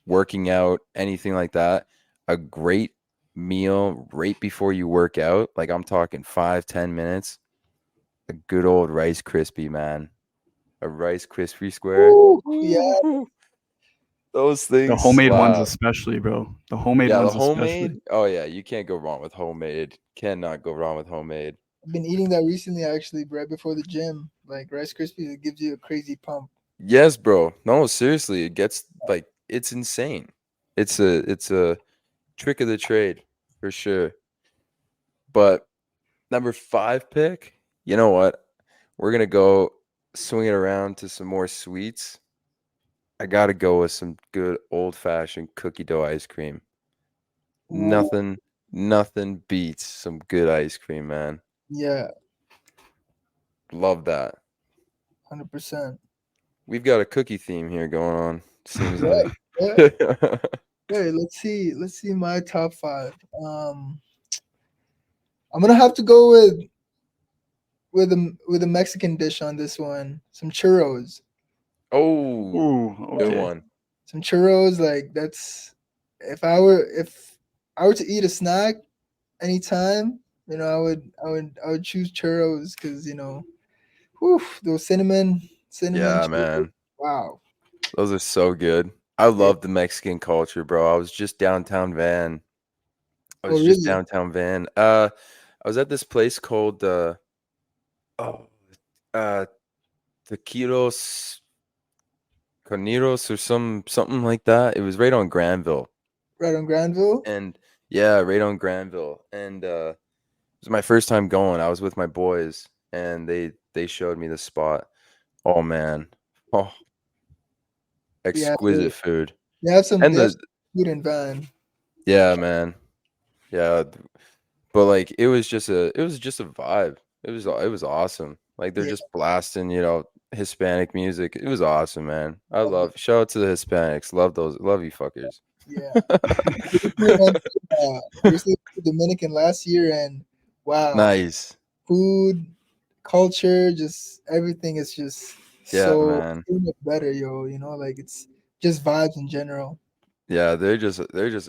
working out, anything like that, a great meal right before you work out. Like I'm talking 5-10 minutes. A good old Rice Krispie, man. A Rice Krispie square. Ooh, yeah. Woo! Those things The homemade ones slap. especially, bro. The homemade Yeah, the ones homemade. especially. Oh yeah, you can't go wrong with homemade. Cannot go wrong with homemade. I've been eating that recently, actually, right before the gym. Like Rice Krispies, it gives you a crazy pump. Yes, bro. No, seriously, it gets like it's insane. It's a trick of the trade for sure. But number 5 pick, you know what? We're gonna go swing it around to some more sweets. I gotta go with some good old fashioned cookie dough ice cream. Ooh, Nothing beats some good ice cream, man. yeah, Love that. 100%. We've got a cookie theme here going on. Seems Yeah, like. yeah. Hey, let's see my top 5. I'm gonna have to go with a Mexican dish on this one. Some churros. Oh, Ooh, good okay. one. Some churros, like that's if I were to eat a snack anytime, I would choose churros because whew, those cinnamon Yeah, churros. man. Wow. Those are so good. I love the Mexican culture, bro. I was just downtown Van. I Oh was just really? downtown Van. I was at this place called oh uh Taquitos Carneros or something like that. It was right on Granville. Right on Granville? And yeah, right on Granville. And it was my first time going. I was with my boys and they showed me the spot. Oh man. Oh, Yeah, exquisite food. they And have some food in Van. yeah, man. Yeah, but like it was just a vibe. It was awesome. Like they're Yeah, just blasting, Hispanic music. It was awesome, man. love it. Shout out to the Hispanics. Love you fuckers. Yeah. Recently went to Dominican last year, and wow, Nice. food, culture, just everything is just Yeah, so man. much better, yo. Like it's just vibes in general. Yeah, they're just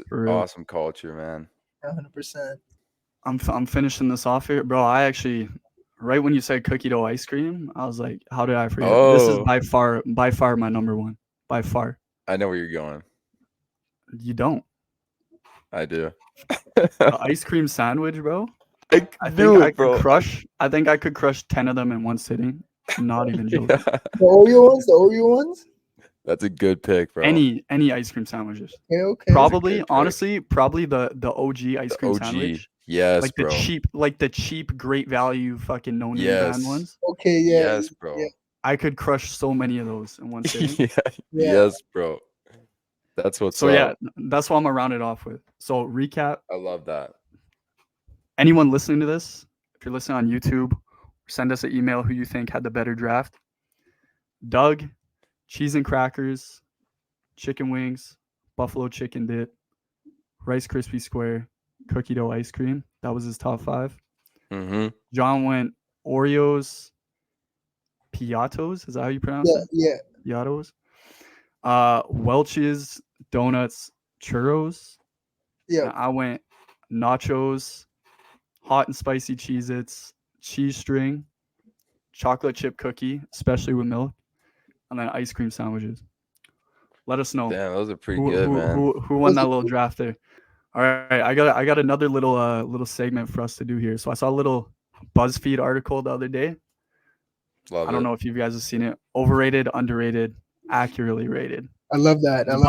For real. awesome culture, man. 100%. I'm finishing this off here, bro. I actually, right when you said cookie dough ice cream, I was like, how did I forget? This is Oh, by far my number one. By far. I know where you're going. You don't. I do. The ice cream sandwich, bro. I I think knew I it, could bro. crush. I think I could crush 10 of them in one sitting. Not even joking. Yeah, The Oreo ones. that's a good pick, bro. Any ice cream sandwiches. Okay, okay. That's a Probably, good pick. honestly, probably the OG ice The cream OG. sandwich. Yes, Like bro. the cheap, great value, fucking no name brand Yes. ones. Okay, yeah, Yes, yeah, bro. I could crush so many of those in one sitting. Yeah. yeah. Yes, bro. That's what's So up. yeah, that's what I'm gonna round it off with. So recap. I love that. Anyone listening to this, if you're listening on YouTube, send us an email who you think had the better draft. Doug, cheese and crackers, chicken wings, buffalo chicken dip, Rice Krispie square, cookie dough ice cream. That was his top 5. Mm-hmm. John went Oreos, Piatos. Is that how you pronounce Yeah, it? yeah. Piatos. Welch's, donuts, churros. Yeah. And I went nachos, hot and spicy Cheez-Its, cheese string, chocolate chip cookie, especially with milk, and then ice cream sandwiches. Let us know Damn, those are pretty good, man. who won that little draft there. All right, I got another little segment for us to do here. So I saw a little BuzzFeed article the other day. Love I don't it. know if you guys have seen it. Overrated, underrated, accurately rated. I love that. There's a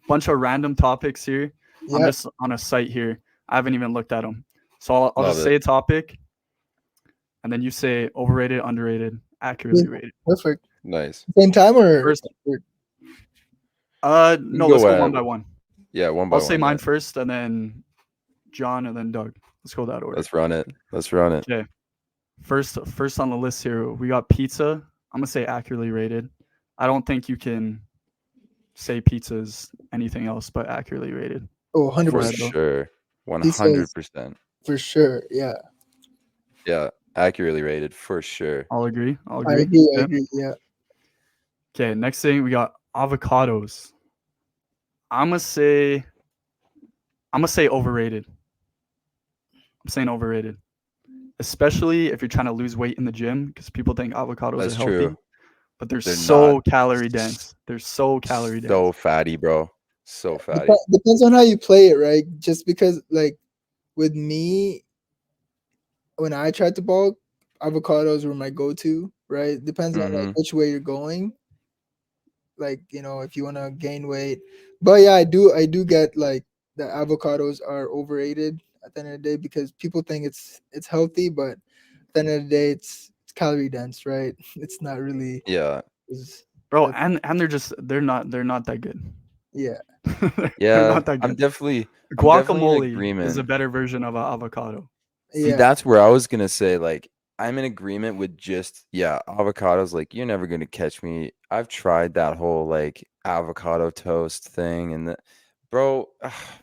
bunch of random topics here. I'm Yeah. just on a site here. I haven't even looked at them. So I'll Love just it. say a topic, and then you say overrated, underrated, accurately rated. Perfect. Nice. Same time or First, You no, can let's go go one by one. Yeah, one by I'll say one. mine Yeah. first, and then John, and then Doug. Let's go that order. Let's run it. Let's run it. Okay. First on the list here, we got pizza. I'm gonna say accurately rated. I don't think you can say pizza is anything else but accurately rated. Oh, For 100%. sure. Pizza is 100%. for sure. Yeah. Yeah. Accurately rated for sure. I'll agree. I agree. I agree. Yeah. Okay, next thing we got avocados. I'm gonna say overrated. I'm saying overrated. Especially if you're trying to lose weight in the gym, because people think avocados That's are healthy. true. But they're They're so not. calorie dense. They're so calorie dense. So fatty, bro. So fatty. Depends on how you play it, right? Just because, like, with me, when I tried to bulk, avocados were my go-to, right? Depends on like Mhm. which way you're going. Like, if you want to gain weight. But yeah, I do get like the avocados are overrated at the end of the day because people think it's healthy, but at the end of the day it's calorie dense, right? It's not really Yeah. Bro, that's- and they're not that good. yeah. They're Yeah. not that I'm good. definitely in Guacamole is a agreement. better version of an avocado. See, Yeah. that's where I was gonna say, like, I'm in agreement with just, avocados. Like, you're never gonna catch me. I've tried that whole like avocado toast thing, and bro,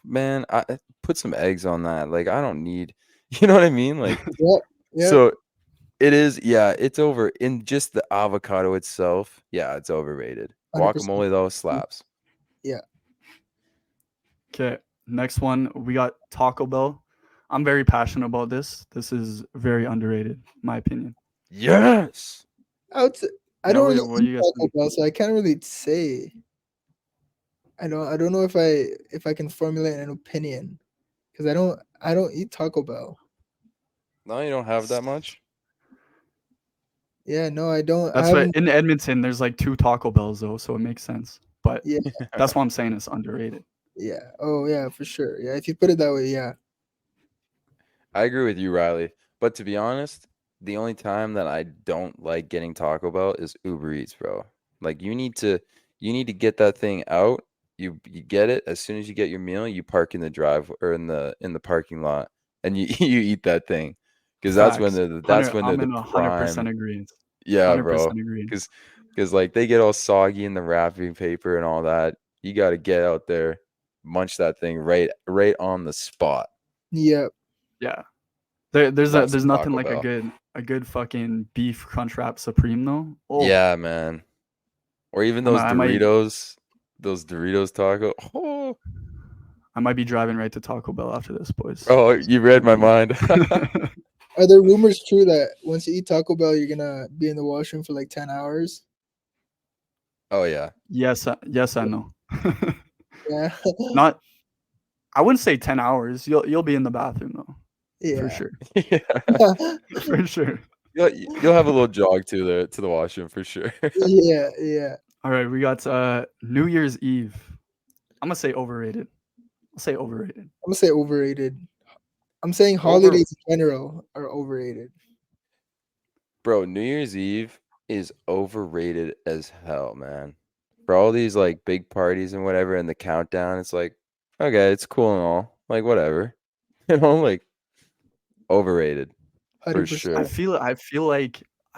man, I put some eggs on that. Like, I don't need, you know what I mean? Like, Yep. Yep. so it is, it's over in just the avocado itself. Yeah, it's overrated. 100%. Guacamole though slaps. Yeah. Okay, next one we got Taco Bell. I'm very passionate about this. This is very underrated, in my opinion. Yes. I would say, I Yeah, don't really what do eat you guys Taco think? Bell, so I can't really say. I don't know if I can formulate an opinion because I don't eat Taco Bell. No, you don't have that much. Yeah, no, I don't. I That's what haven't. in Edmonton. There's like 2 Taco Bells though, so it makes sense. But Yeah, that's why I'm saying it's underrated. yeah. Oh, yeah, for sure. Yeah, if you put it that way, yeah. I agree with you, Riley. But to be honest, the only time that I don't like getting Taco Bell is Uber Eats, bro. Like you need to get that thing out. You get it as soon as you get your meal, you park in the drive or in the parking lot and you you eat that thing. Because that's when Facts. they're I'm the in prime. 100% agreement. Yeah, bro. 100% agreement. Because like they get all soggy in the wrapping paper and all that. You got to get out there, munch that thing right on the spot. Yeah. Yeah. Love There's some nothing Taco like Bell. a good fucking beef Crunchwrap Supreme though. Oh, Yeah, man. Or even I might, those I might Doritos taco. Oh, I might be driving right to Taco Bell after this, boys. oh, you read my mind. Are there rumors true that once you eat Taco Bell, you're gonna be in the washroom for like 10 hours? Oh yeah. Yes, I know. Yeah. Not I wouldn't say 10 hours. You'll be in the bathroom though. For Yeah. sure. Yeah. For sure. You'll have a little jog to the washroom for sure. Yeah. Yeah. All right, we got New Year's Eve. I'm gonna say overrated. I'll say overrated. I'm gonna say overrated. I'm saying Over holidays in general are overrated. Bro, New Year's Eve is overrated as hell, man. For all these like big parties and whatever and the countdown, it's like, okay, it's cool and all. Like whatever. Like overrated for 100%. I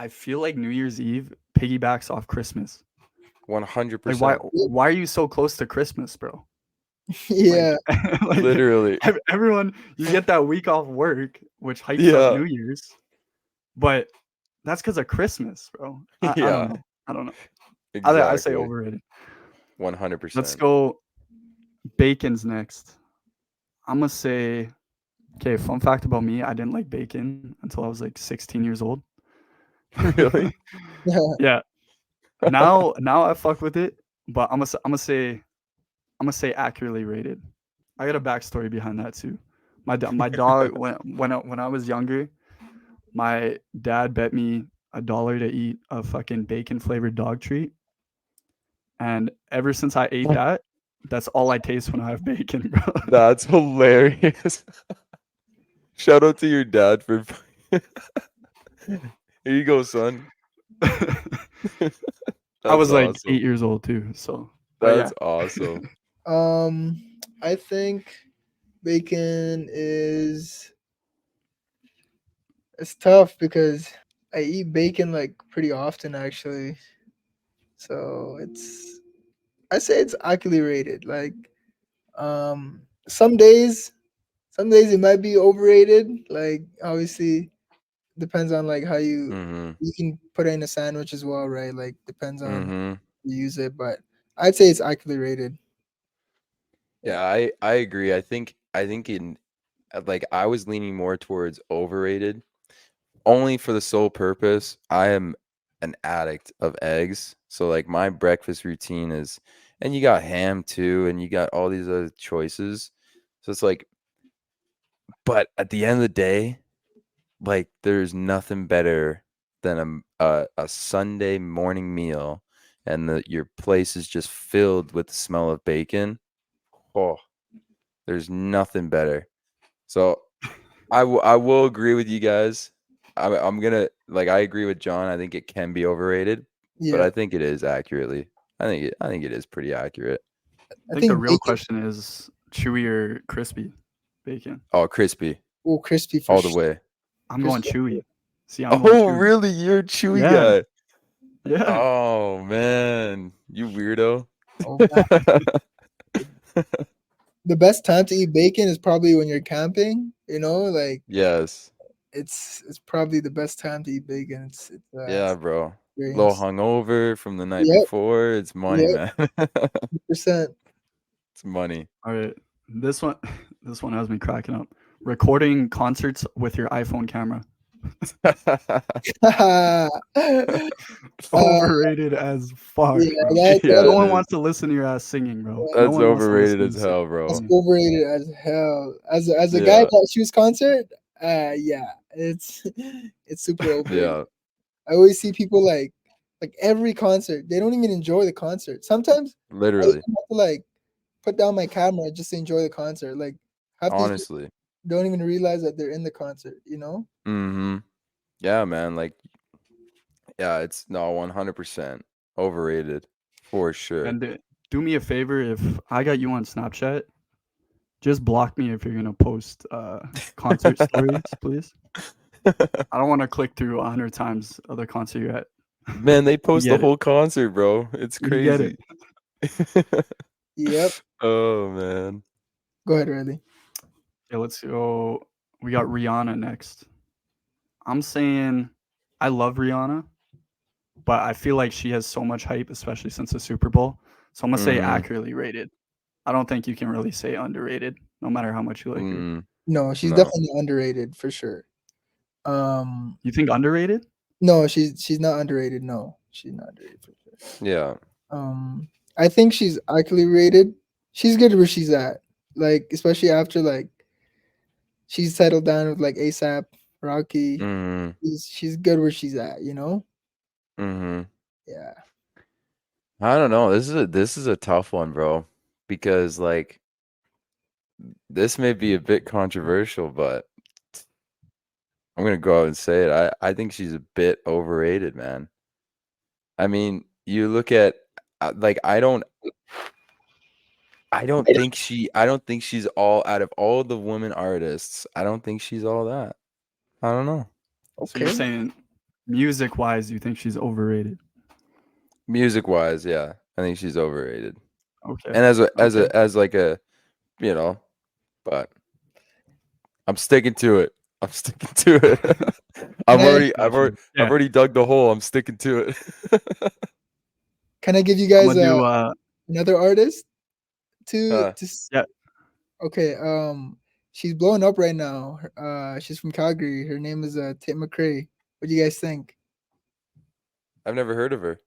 sure. feel like New Year's Eve piggybacks off Christmas. Like 100%. why are you so close to Christmas, bro? Yeah. Like Literally. everyone, you get that week off work, which hypes Yeah. up New Year's, but that's because of Christmas, bro. I Yeah. don't know. I don't know. I say Exactly. overrated. 100%. Let's go. Bacon's next. I'm gonna say. Okay, fun fact about me: I didn't like bacon until I was like 16 years old. Really? Yeah. Now I fuck with it, but I'm gonna say accurately rated. I got a backstory behind that too. My dog when I was younger, my dad bet me $1 to eat a fucking bacon flavored dog treat, and ever since I ate that, That's all I taste when I have bacon, bro. That's hilarious. Shout out to your dad for. Here you go, son. I That's was like awesome. 8 years old too, so but That's yeah. awesome. I think bacon is it's tough because I eat bacon like pretty often actually. So I say it's accurately rated. Like um some days some days it might be overrated. Like obviously depends on like how Mm-hmm. you can put it in a sandwich as well, right? Like depends on Mm-hmm. you use it, but I'd say it's accurately rated. Yeah, I agree. I think in like I was leaning more towards overrated, only for the sole purpose I am an addict of eggs. So like my breakfast routine is, and you got ham too, and you got all these other choices. So it's like, but at the end of the day, like there's nothing better than a Sunday morning meal, and your place is just filled with the smell of bacon. Oh, there's nothing better. So I will agree with you guys. I'm gonna like I agree with John. I think it can be overrated, but Yeah. I think it is accurately. I think it is pretty accurate. I I think the think real bacon question is chewy or crispy bacon. Oh, crispy oh crispy for all the sure. way. I'm going Crispy. chewy. See, I'm going Oh, chewy. really? You're a chewy Yeah, guy. yeah. Oh man, you weirdo. Oh man. The best time to eat bacon is probably when you're camping, like Yes. it's probably the best time to eat bacon. Yeah, It's bro. Little experience. hungover from the night Yep, before. It's money, yep, man. 100%. It's money. All right. This one this one has me cracking up. Recording concerts with your iPhone camera. uh, Overrated as fuck, yeah, bro. Yeah, No it one is. wants to listen to your ass singing, bro. No That's one wants to overrated listen to as you hell, that's bro. singing. overrated as hell. As a guy Yeah. that shoots concert, yeah, it's super overrated. Yeah. I always see people like every concert, they don't even enjoy the concert. Sometimes I even Literally. have to like put down my camera just to enjoy the concert. Like half these people Honestly. don't even realize that they're in the concert. Mm-hmm. Yeah, man. Like, yeah, it's no 100% overrated for sure. And do me a favor, if I got you on Snapchat, just block me if you're gonna post concert stories, please. I don't want to click through 100 times of the concert you're at. Man, they You post the get it. whole concert, bro. It's You get it. crazy. Yep. Oh man. Go ahead, Riley. Okay, let's go. We got Rihanna next. I'm saying I love Rihanna, but I feel like she has so much hype, especially since the Super Bowl. So I'm gonna say Mm-hmm. accurately rated. I don't think you can really say underrated, no matter how much you like her. No, she's No. definitely underrated for sure. You think underrated? No, she's not underrated. No, she's not underrated for sure. Yeah. I think she's accurately rated. She's good where she's at. Like especially after like she's settled down with like ASAP Rocky. Mm-hmm. She's good where she's at. Mm-hmm. Yeah. I don't know. This is a tough one, bro. Because like this may be a bit controversial, but I'm gonna go out and say it. I think she's a bit overrated, man. I mean, you look at like I don't think she's all out of all the women artists. I don't think she's all that. I don't know. So you're Okay. saying music wise, you think she's overrated? Music wise, yeah, I think she's overrated. Okay. And Okay. as like a you know, but I'm sticking to it. I'm sticking to it. Can I I've Yeah. already dug the hole. I'm sticking to it. can I give you I'm guys gonna do another artist uh, yeah. okay, she's blowing up right now. She's from Calgary. Her name is Tit McRae. What do you guys think? I've never heard of her.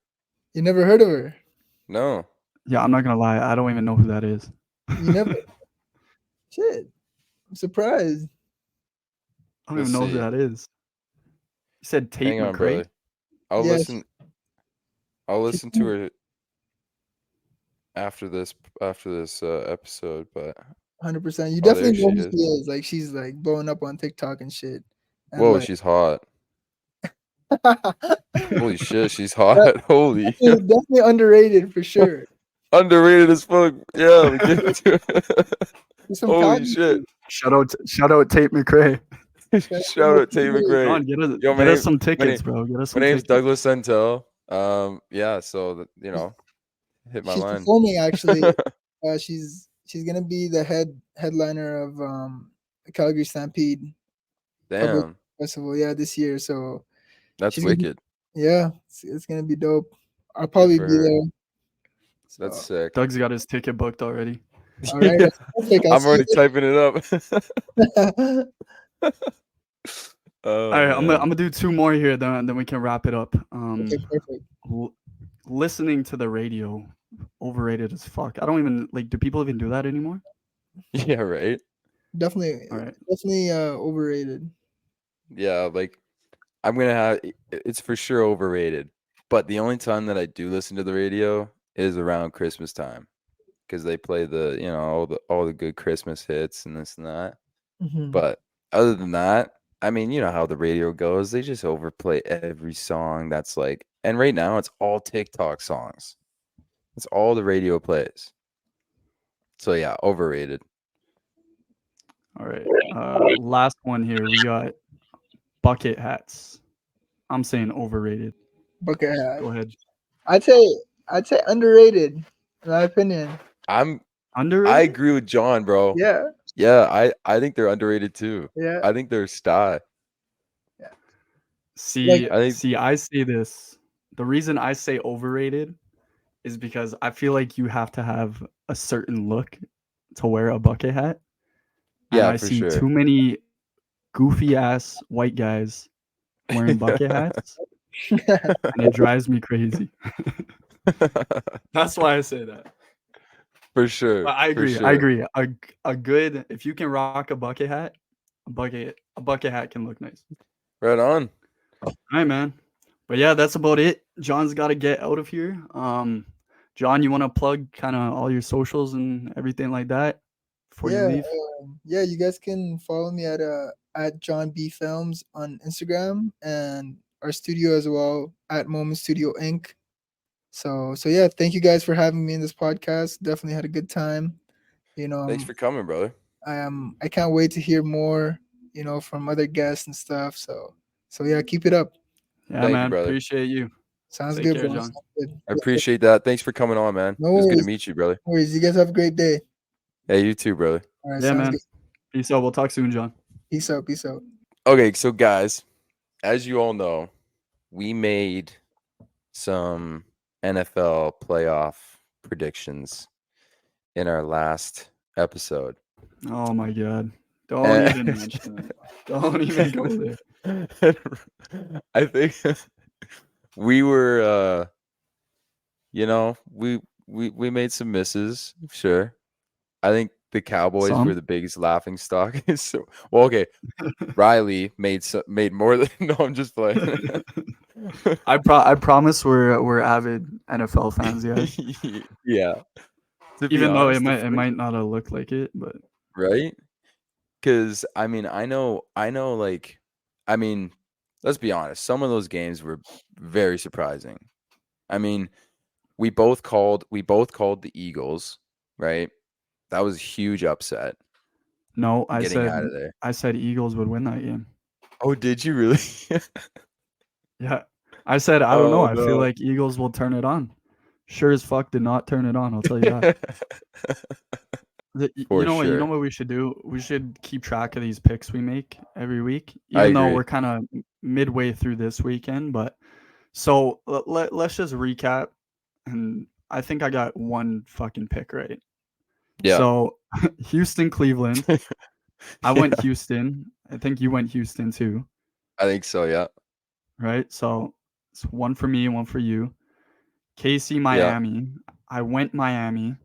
You never heard of her? No. Yeah, I'm not gonna lie, I don't even know who that is. You never shit. I'm surprised. I don't Let's even know who see. that is. You said Tate Hang on, McRae? brother. I'll Yeah, listen. I'll she's listen to her. after this episode, but 100%. You oh, there definitely know she who is. she is. Like she's like blowing up on TikTok and shit. And Whoa, like she's hot. Holy shit, she's That- hot. Holy definitely underrated for sure. underrated as fuck. Yeah, we give it to her. There's some Holy talent. shit. Shout out Tate McRae. Shout out Tate McRae. John, get us, Yo, get us some tickets, bro. Get us My some name's tickets. Douglas Santel. Yeah, so hit my She's line. performing actually. She's gonna be the headliner of the Calgary Stampede Damn, Festival. Yeah, this year. So that's she's gonna be- wicked. yeah, it's gonna be dope. I'll Good probably for be her. there. That's So, sick. Doug's got his ticket booked already. all right, Yeah, that's perfect. I'll I'm see already you typing it up. there. Oh, All right, I'm man. gonna do two more here, then we can wrap it up. Okay, perfect. Listening to the radio, overrated as fuck. I don't even like. Do people even do that anymore? Yeah, right. Definitely, All right. definitely overrated. Yeah, like I'm gonna have it's for sure overrated. But the only time that I do listen to the radio is around Christmas time, because they play the all the good Christmas hits and this and that. Mhm. But other than that, I mean, you know how the radio goes. They just overplay every song that's like, and right now it's all TikTok songs. It's all the radio plays. So yeah, overrated. All right. Last one here. We got bucket hats. I'm saying overrated. Bucket hat. Go ahead. I'd say underrated, in my opinion. I Underrated. agree with John, bro. Yeah, Yeah, I think they're underrated too. yeah. I think they're sty. See, I think- I say this. The reason I say overrated is because I feel like you have to have a certain look to wear a bucket hat. And Yeah, I for see sure. too many goofy ass white guys wearing bucket hats, and it drives me crazy. That's why I say that. For sure. But I for agree. sure. I agree. A good, if you can rock a bucket hat, a bucket hat can look nice. Right on. All right, man. But yeah, that's about it. John's got to get out of here. John, you want to plug kind of all your socials and everything like that before you leave? Yeah. You guys can follow me at John B Films on Instagram and our studio as well at Moment Studio Inc. So yeah, thank you guys for having me in this podcast. Definitely had a good time. Thanks for coming, brother. I can't wait to hear more, from other guests and stuff. So yeah, keep it up. Yeah, Thank you, man. brother. Appreciate you. Sounds Take good, care, bro. John. Sounds good. I appreciate that. Thanks for coming on, man. No It was good to worries. meet you, brother. No worries. You guys have a great day. Hey, you too, brother. All right, Yeah, sounds man. good. Peace out. We'll talk soon, John. Peace out. Peace out. Okay, so guys, as you all know, we made some NFL playoff predictions in our last episode. Oh my God. Don't Eh. even mention it. Don't even go there. I think we were we made some misses, sure. I think the Cowboys Some? were the biggest laughing stock. So, well, okay. Riley made more than no, I'm just playing. I promise we're avid NFL fans, guys. Yeah. To be Even though honest, it might not have looked like it, but right? Because I mean, I know. Like, I mean, let's be honest. Some of those games were very surprising. I mean, we both called the Eagles, right? That was a huge upset. no, Getting out of there. I said Eagles would win that game. Oh, did you really? Yeah. I said I don't know. Oh, I feel no. like Eagles will turn it on. Sure as fuck did not turn it on, I'll tell you that. For You know sure. what we should do? We should keep track of these picks we make every week, I even though agree. we're kind of midway through this weekend. But so let's just recap. And I think I got one fucking pick right. Yeah. So Houston, Cleveland. I went Yeah, Houston. I think you went Houston too, I think so. Yeah. right? So it's one for me, one for you. KC, Miami. I went Miami.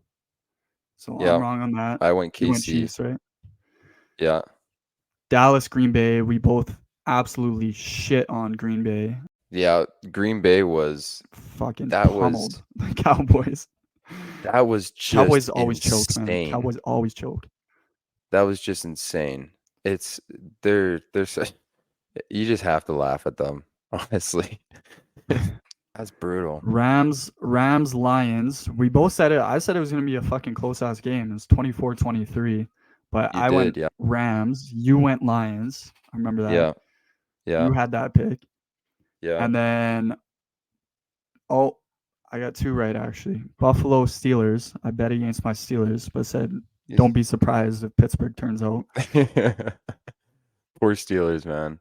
So Yeah. I'm wrong on that. I went You went KC. Chiefs, right? Yeah. Dallas, Green Bay. We both absolutely shit on Green Bay. Yeah. Green Bay was Fucking That pummeled was- the Cowboys. That was just Cowboys always choke, man. insane. Cowboys always choke. That was just insane. It's they're you just have to laugh at them, honestly. That's brutal. Rams, Lions. We both said it. I said it was going to be a fucking close ass game. It was 24-23. But You I went did, yeah. Rams. You went Lions. I remember that. Yeah. Yeah. You had that pick. Yeah. And then, I got two right, actually. Buffalo Steelers. I bet against my Steelers, but said, don't be surprised if Pittsburgh turns out. Poor Steelers, man.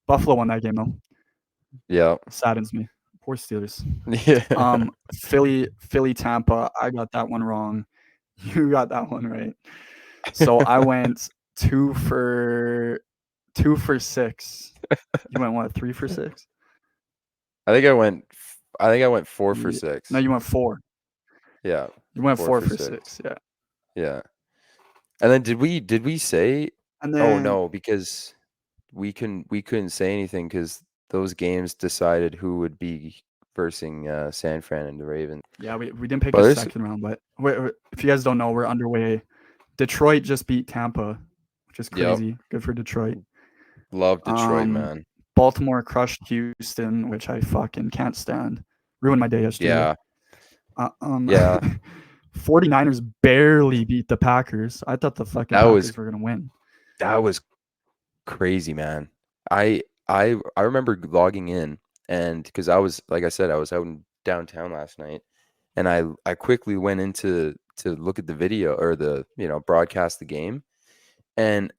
Buffalo won that game, though. Yeah. Saddens me. Poor Steelers. Yeah. Philly, Tampa. I got that one wrong. You got that one right. So I went 2 for 6. You went what? 3 for 6? I think I went 4 for 6. No, you went 4. Yeah. You went 4 for 6. Yeah. Yeah. And then did we say? And then, oh no, because we couldn't say anything because those games decided who would be versing San Fran and the Ravens. Yeah, we didn't pick a second round, but if you guys don't know, we're underway. Detroit just beat Tampa, which is crazy. Yep. Good for Detroit. Love Detroit, man. Baltimore crushed Houston, which I fucking can't stand. Ruined my day yesterday. Yeah. Yeah. 49ers barely beat the Packers. I thought the fucking Packers were gonna win. That was crazy, man. I remember logging in, and because I was, like I said, I was out in downtown last night, and I quickly went in to look at the video or the broadcast the game, and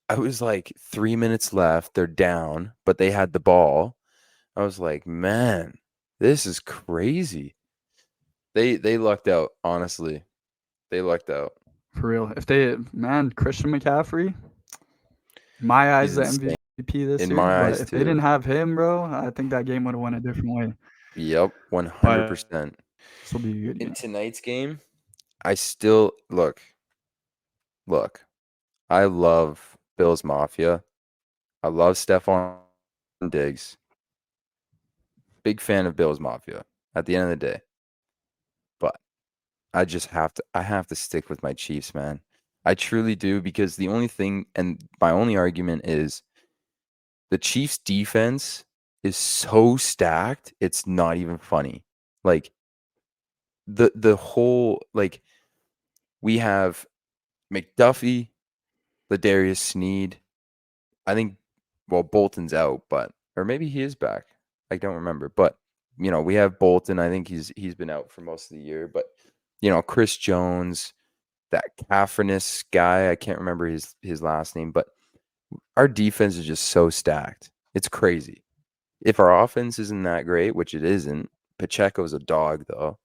I was like 3 minutes left. They're down, but they had the ball. I was like, man, this is crazy. They lucked out, honestly. They lucked out. For real. Christian McCaffrey, in my eyes, the MVP this year. My eyes, if they didn't have him, bro, I think that game would have went a different way. Yep, 100%. This will be a good game. In tonight's game, I still look. I love Bills Mafia. I love Stephon Diggs. Big fan of Bills Mafia at the end of the day. But I just have to stick with my Chiefs, man. I truly do, because the only thing, and my only argument is, the Chiefs defense is so stacked, it's not even funny. Like the whole, like, we have McDuffie, Ladarius Sneed. I think, well, Bolton's out, or maybe he is back. I don't remember. But, we have Bolton. I think he's been out for most of the year. But, Chris Jones, that Kaepernick guy, I can't remember his last name. But our defense is just so stacked. It's crazy. If our offense isn't that great, which it isn't, Pacheco's a dog, though.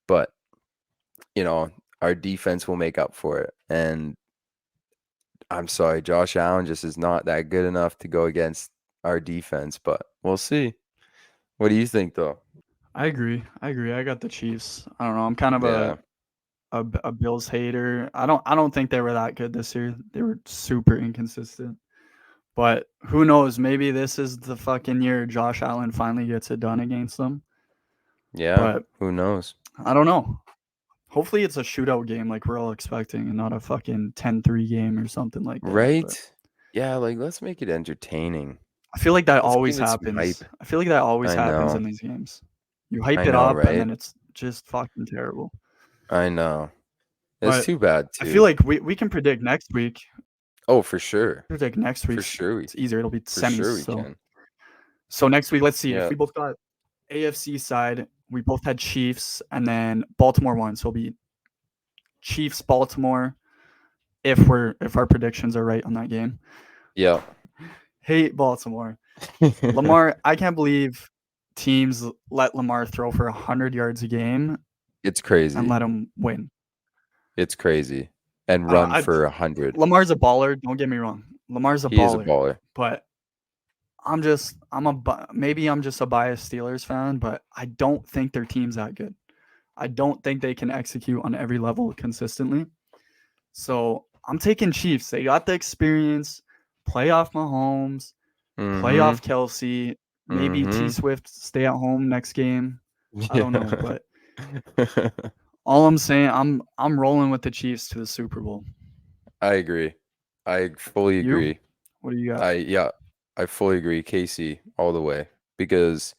But, our defense will make up for it. And I'm sorry, Josh Allen just is not that good enough to go against our defense, but we'll see. What do you think, though? I agree. I got the Chiefs. I don't know. I'm kind of a Bills hater. I don't think they were that good this year. They were super inconsistent. But who knows? Maybe this is the fucking year Josh Allen finally gets it done against them. Yeah, but who knows? I don't know. Hopefully it's a shootout game like we're all expecting, and not a fucking 10-3 game or something like that. Right? But yeah, like, let's make it entertaining. I feel like that always happens. I feel like that always happens in these games. You hype it up, right? And then it's just fucking terrible. I know. It's too bad, too. I feel like we can predict next week. Oh, for sure. Predict next week. For sure. It's easier. It'll be semis. For sure we can. So next week, let's see. If we both got AFC side, we both had Chiefs, and then Baltimore won. So it'll be Chiefs, Baltimore, if our predictions are right on that game. Yeah. Hate Baltimore. Lamar, I can't believe teams let Lamar throw for 100 yards a game. It's crazy. And let him win. It's crazy. And run for 100. Lamar's a baller. Don't get me wrong. Lamar's a baller. He is a baller. But maybe I'm just a biased Steelers fan, but I don't think their team's that good. I don't think they can execute on every level consistently. So I'm taking Chiefs. They got the experience. Playoff Mahomes. Playoff Kelsey. Maybe T Swift stay at home next game. I don't know, but All I'm saying, I'm rolling with the Chiefs to the Super Bowl. I agree. I fully You? agree. What do you got? I fully agree. KC all the way, because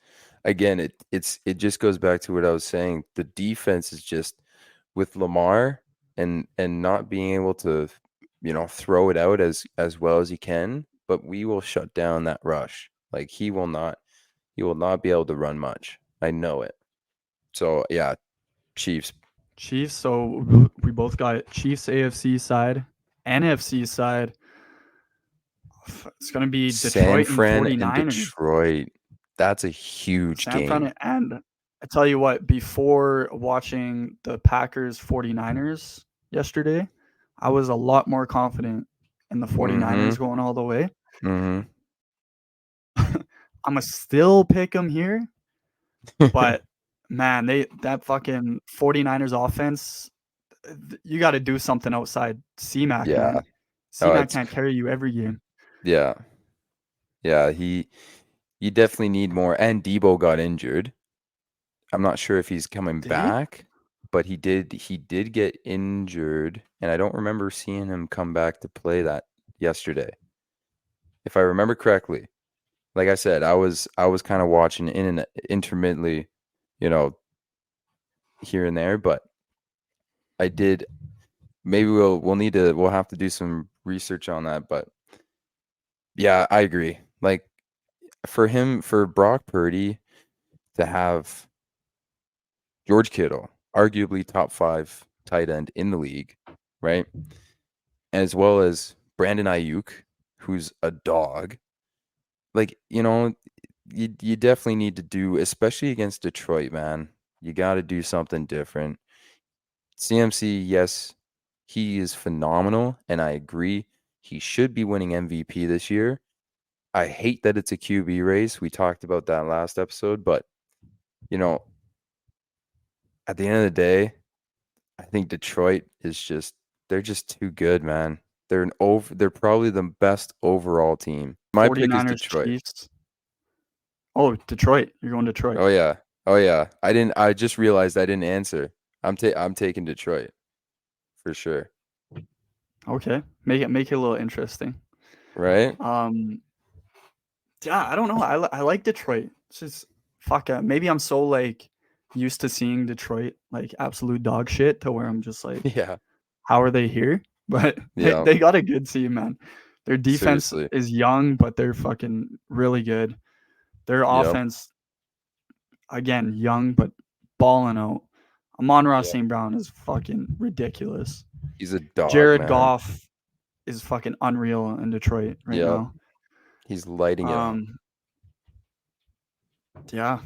again, it just goes back to what I was saying. The defense is just with Lamar and not being able to, throw it out as well as he can, but we will shut down that rush. Like he will not be able to run much. I know it. So yeah, Chiefs. Chiefs. So we both got Chiefs AFC side, NFC side. It's gonna be San Detroit and Fran and 49ers. Detroit. That's a huge San Fran, game. and I tell you what, before watching the Packers 49ers yesterday, I was a lot more confident in the 49ers going all the way. Mm-hmm. I'm going to still pick them here, but man, that fucking 49ers offense, you got to do something outside C-Mac, Yeah. man. C-Mac can't carry you every game. Yeah. Yeah, you definitely need more. And Debo got injured. I'm not sure if he's coming Did he? back, but he did get injured, and I don't remember seeing him come back to play that yesterday. If I remember correctly. Like I said, I was kind of watching in and intermittently, here and there, but I did. Maybe we'll have to do some research on that, but yeah, I agree. Like for Brock Purdy to have George Kittle, arguably top 5 tight end in the league, right? As well as Brandon Ayuk, who's a dog. Like, you definitely need to do, especially against Detroit, man. You got to do something different. CMC, yes, he is phenomenal, and I agree. He should be winning MVP this year. I hate that it's a QB race. We talked about that last episode, but at the end of the day, I think Detroit is they're just too good, man. They're probably the best overall team. My pick is 49ers, Detroit. Chiefs. Oh, Detroit. You're going Detroit. Oh yeah. Oh yeah. I just realized I didn't answer. I'm taking Detroit for sure. Okay. Make it a little interesting. Right? Yeah, I don't know. I like Detroit. It's just fuck it. Maybe I'm so like used to seeing Detroit like absolute dog shit to where I'm just like, Yeah. how are they here? But Yeah. they got a good team, man. Their defense Seriously. is young, but they're fucking really good. Their Yep. offense, again, young but balling out. Amon-Ra Yep. St. Brown is fucking ridiculous. He's a dog, Jared man. Goff is fucking unreal in Detroit right Yep. now. He's lighting it up. Yeah.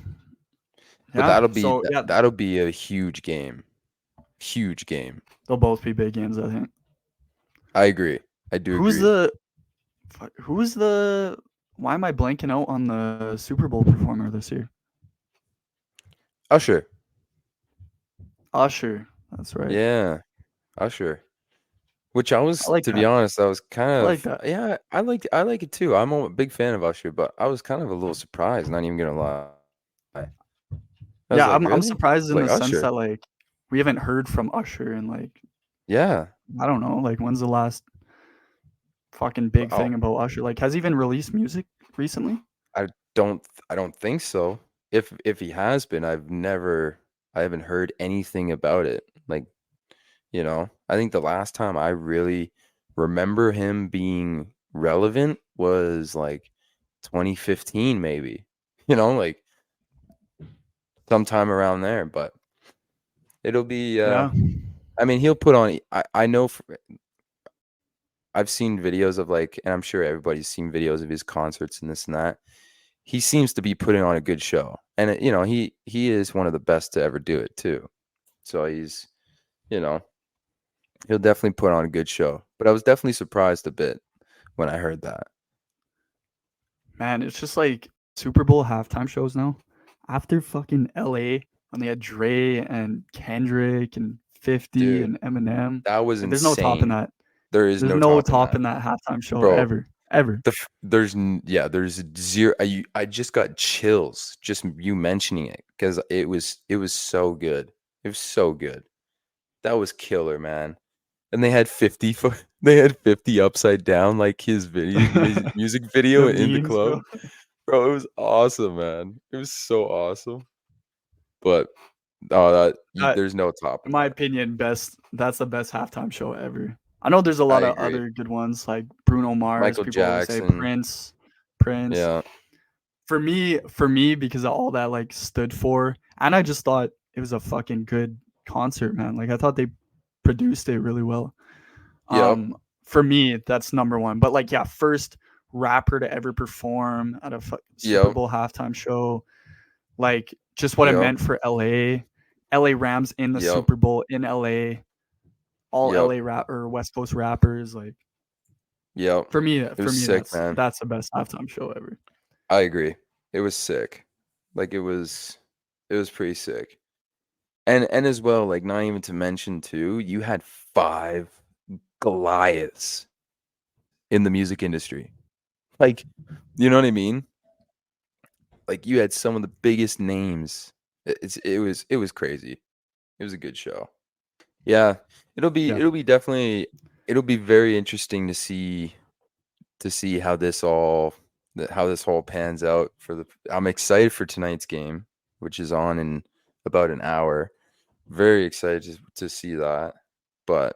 But Yeah. that'll be a huge game. Huge game. They'll both be big games, I think. I agree. I do Who's agree. why am I blanking out on the Super Bowl performer this year? Usher. That's right. Yeah. Usher. Which I was, like to be that. honest, I was kind I of, like that. yeah, I like it too. I'm a big fan of Usher, but I was kind of a little surprised, not even gonna lie. I was Yeah, like, I'm really? surprised in Like the sense Usher? that like we haven't heard from Usher in like Yeah. I don't know, like when's the last fucking big Oh, thing about Usher? Like has he even released music recently? I don't think so. If he has been, I haven't heard anything about it. Like, I think the last time I really remember him being relevant was like 2015 maybe. Like sometime around there, but it'll be Yeah. I mean, he'll put on I know I've seen videos of like, and I'm sure everybody's seen videos of his concerts and this and that. He seems to be putting on a good show, and he is one of the best to ever do it too. So he's, he'll definitely put on a good show. But I was definitely surprised a bit when I heard that. Man, it's just like Super Bowl halftime shows now. After fucking LA when they had Dre and Kendrick and 50 Dude, and Eminem. that was Like, there's no topping insane. that. There's no top topping that halftime show Bro, ever. There's zero. I just got chills just you mentioning it because it was so good. It was so good. That was killer, man. And they had 50 they had 50 upside down like his music video The in the memes, bro. club. Bro, it was awesome, man. It was so awesome. But there's no In topping my that. opinion, that's the best halftime show ever. I know there's a I lot of agree. other good ones like Bruno Mars. Michael People always say Jackson. Prince. Yeah. For me, because of all that like stood for, and I just thought it was a fucking good concert, man. Like I thought they produced it really well. Yep. For me, that's number one. But like, yeah, first rapper to ever perform at a Super Yep. Bowl halftime show. Like just what it Yep. meant for LA Rams in the Yep. Super Bowl in LA, all Yep. LA rap or West Coast rappers. Like Yep. for me, It was sick, man. that's the best halftime show ever. I agree. It was sick. Like it was pretty sick. And as well, like not even to mention too, you had 5 Goliaths in the music industry. Like, you know what I mean? Like you had some of the biggest names. It was crazy. It was a good show. Yeah, it'll be very interesting to see how this all pans out I'm excited for tonight's game, which is on in about an hour. Very excited to see that. But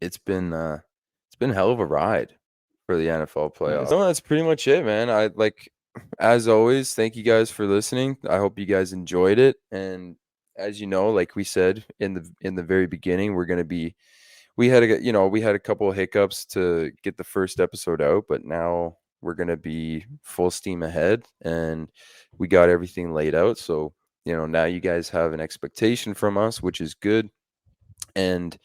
it's been a hell of a ride for the NFL playoffs. No, that's pretty much it, man. I like, as always, thank you guys for listening. I hope you guys enjoyed it. And as you know, like we said in the very beginning, we had a couple of hiccups to get the first episode out, but now we're gonna be full steam ahead, and we got everything laid out. So now you guys have an expectation from us, which is good, and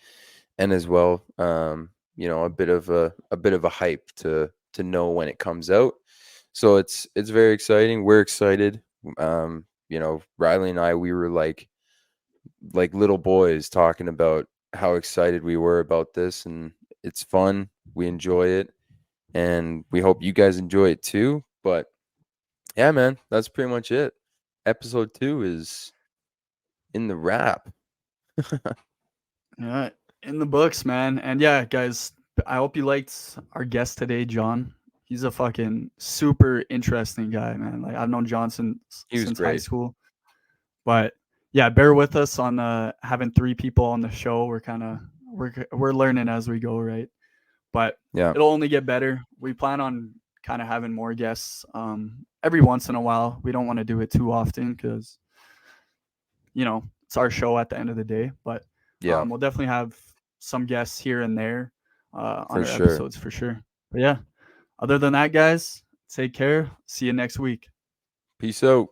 as well, a bit of a hype to know when it comes out. So it's very exciting. We're excited. Riley and I, we were like little boys talking about how excited we were about this, and it's fun. We enjoy it, and we hope you guys enjoy it too. But yeah, man, that's pretty much it. Episode 2 is in the wrap. Yeah, in the books, man. And yeah, guys, I hope you liked our guest today, John. He's a fucking super interesting guy, man. Like I've known John since He was high great. school. But yeah, bear with us on having 3 people on the show. We're learning as we go, right? But Yeah. it'll only get better. We plan on kind of having more guests every once in a while. We don't want to do it too often because it's our show at the end of the day. But Yeah, we'll definitely have some guests here and there on for our sure. episodes for sure. But yeah, other than that, guys, take care. See you next week. Peace out.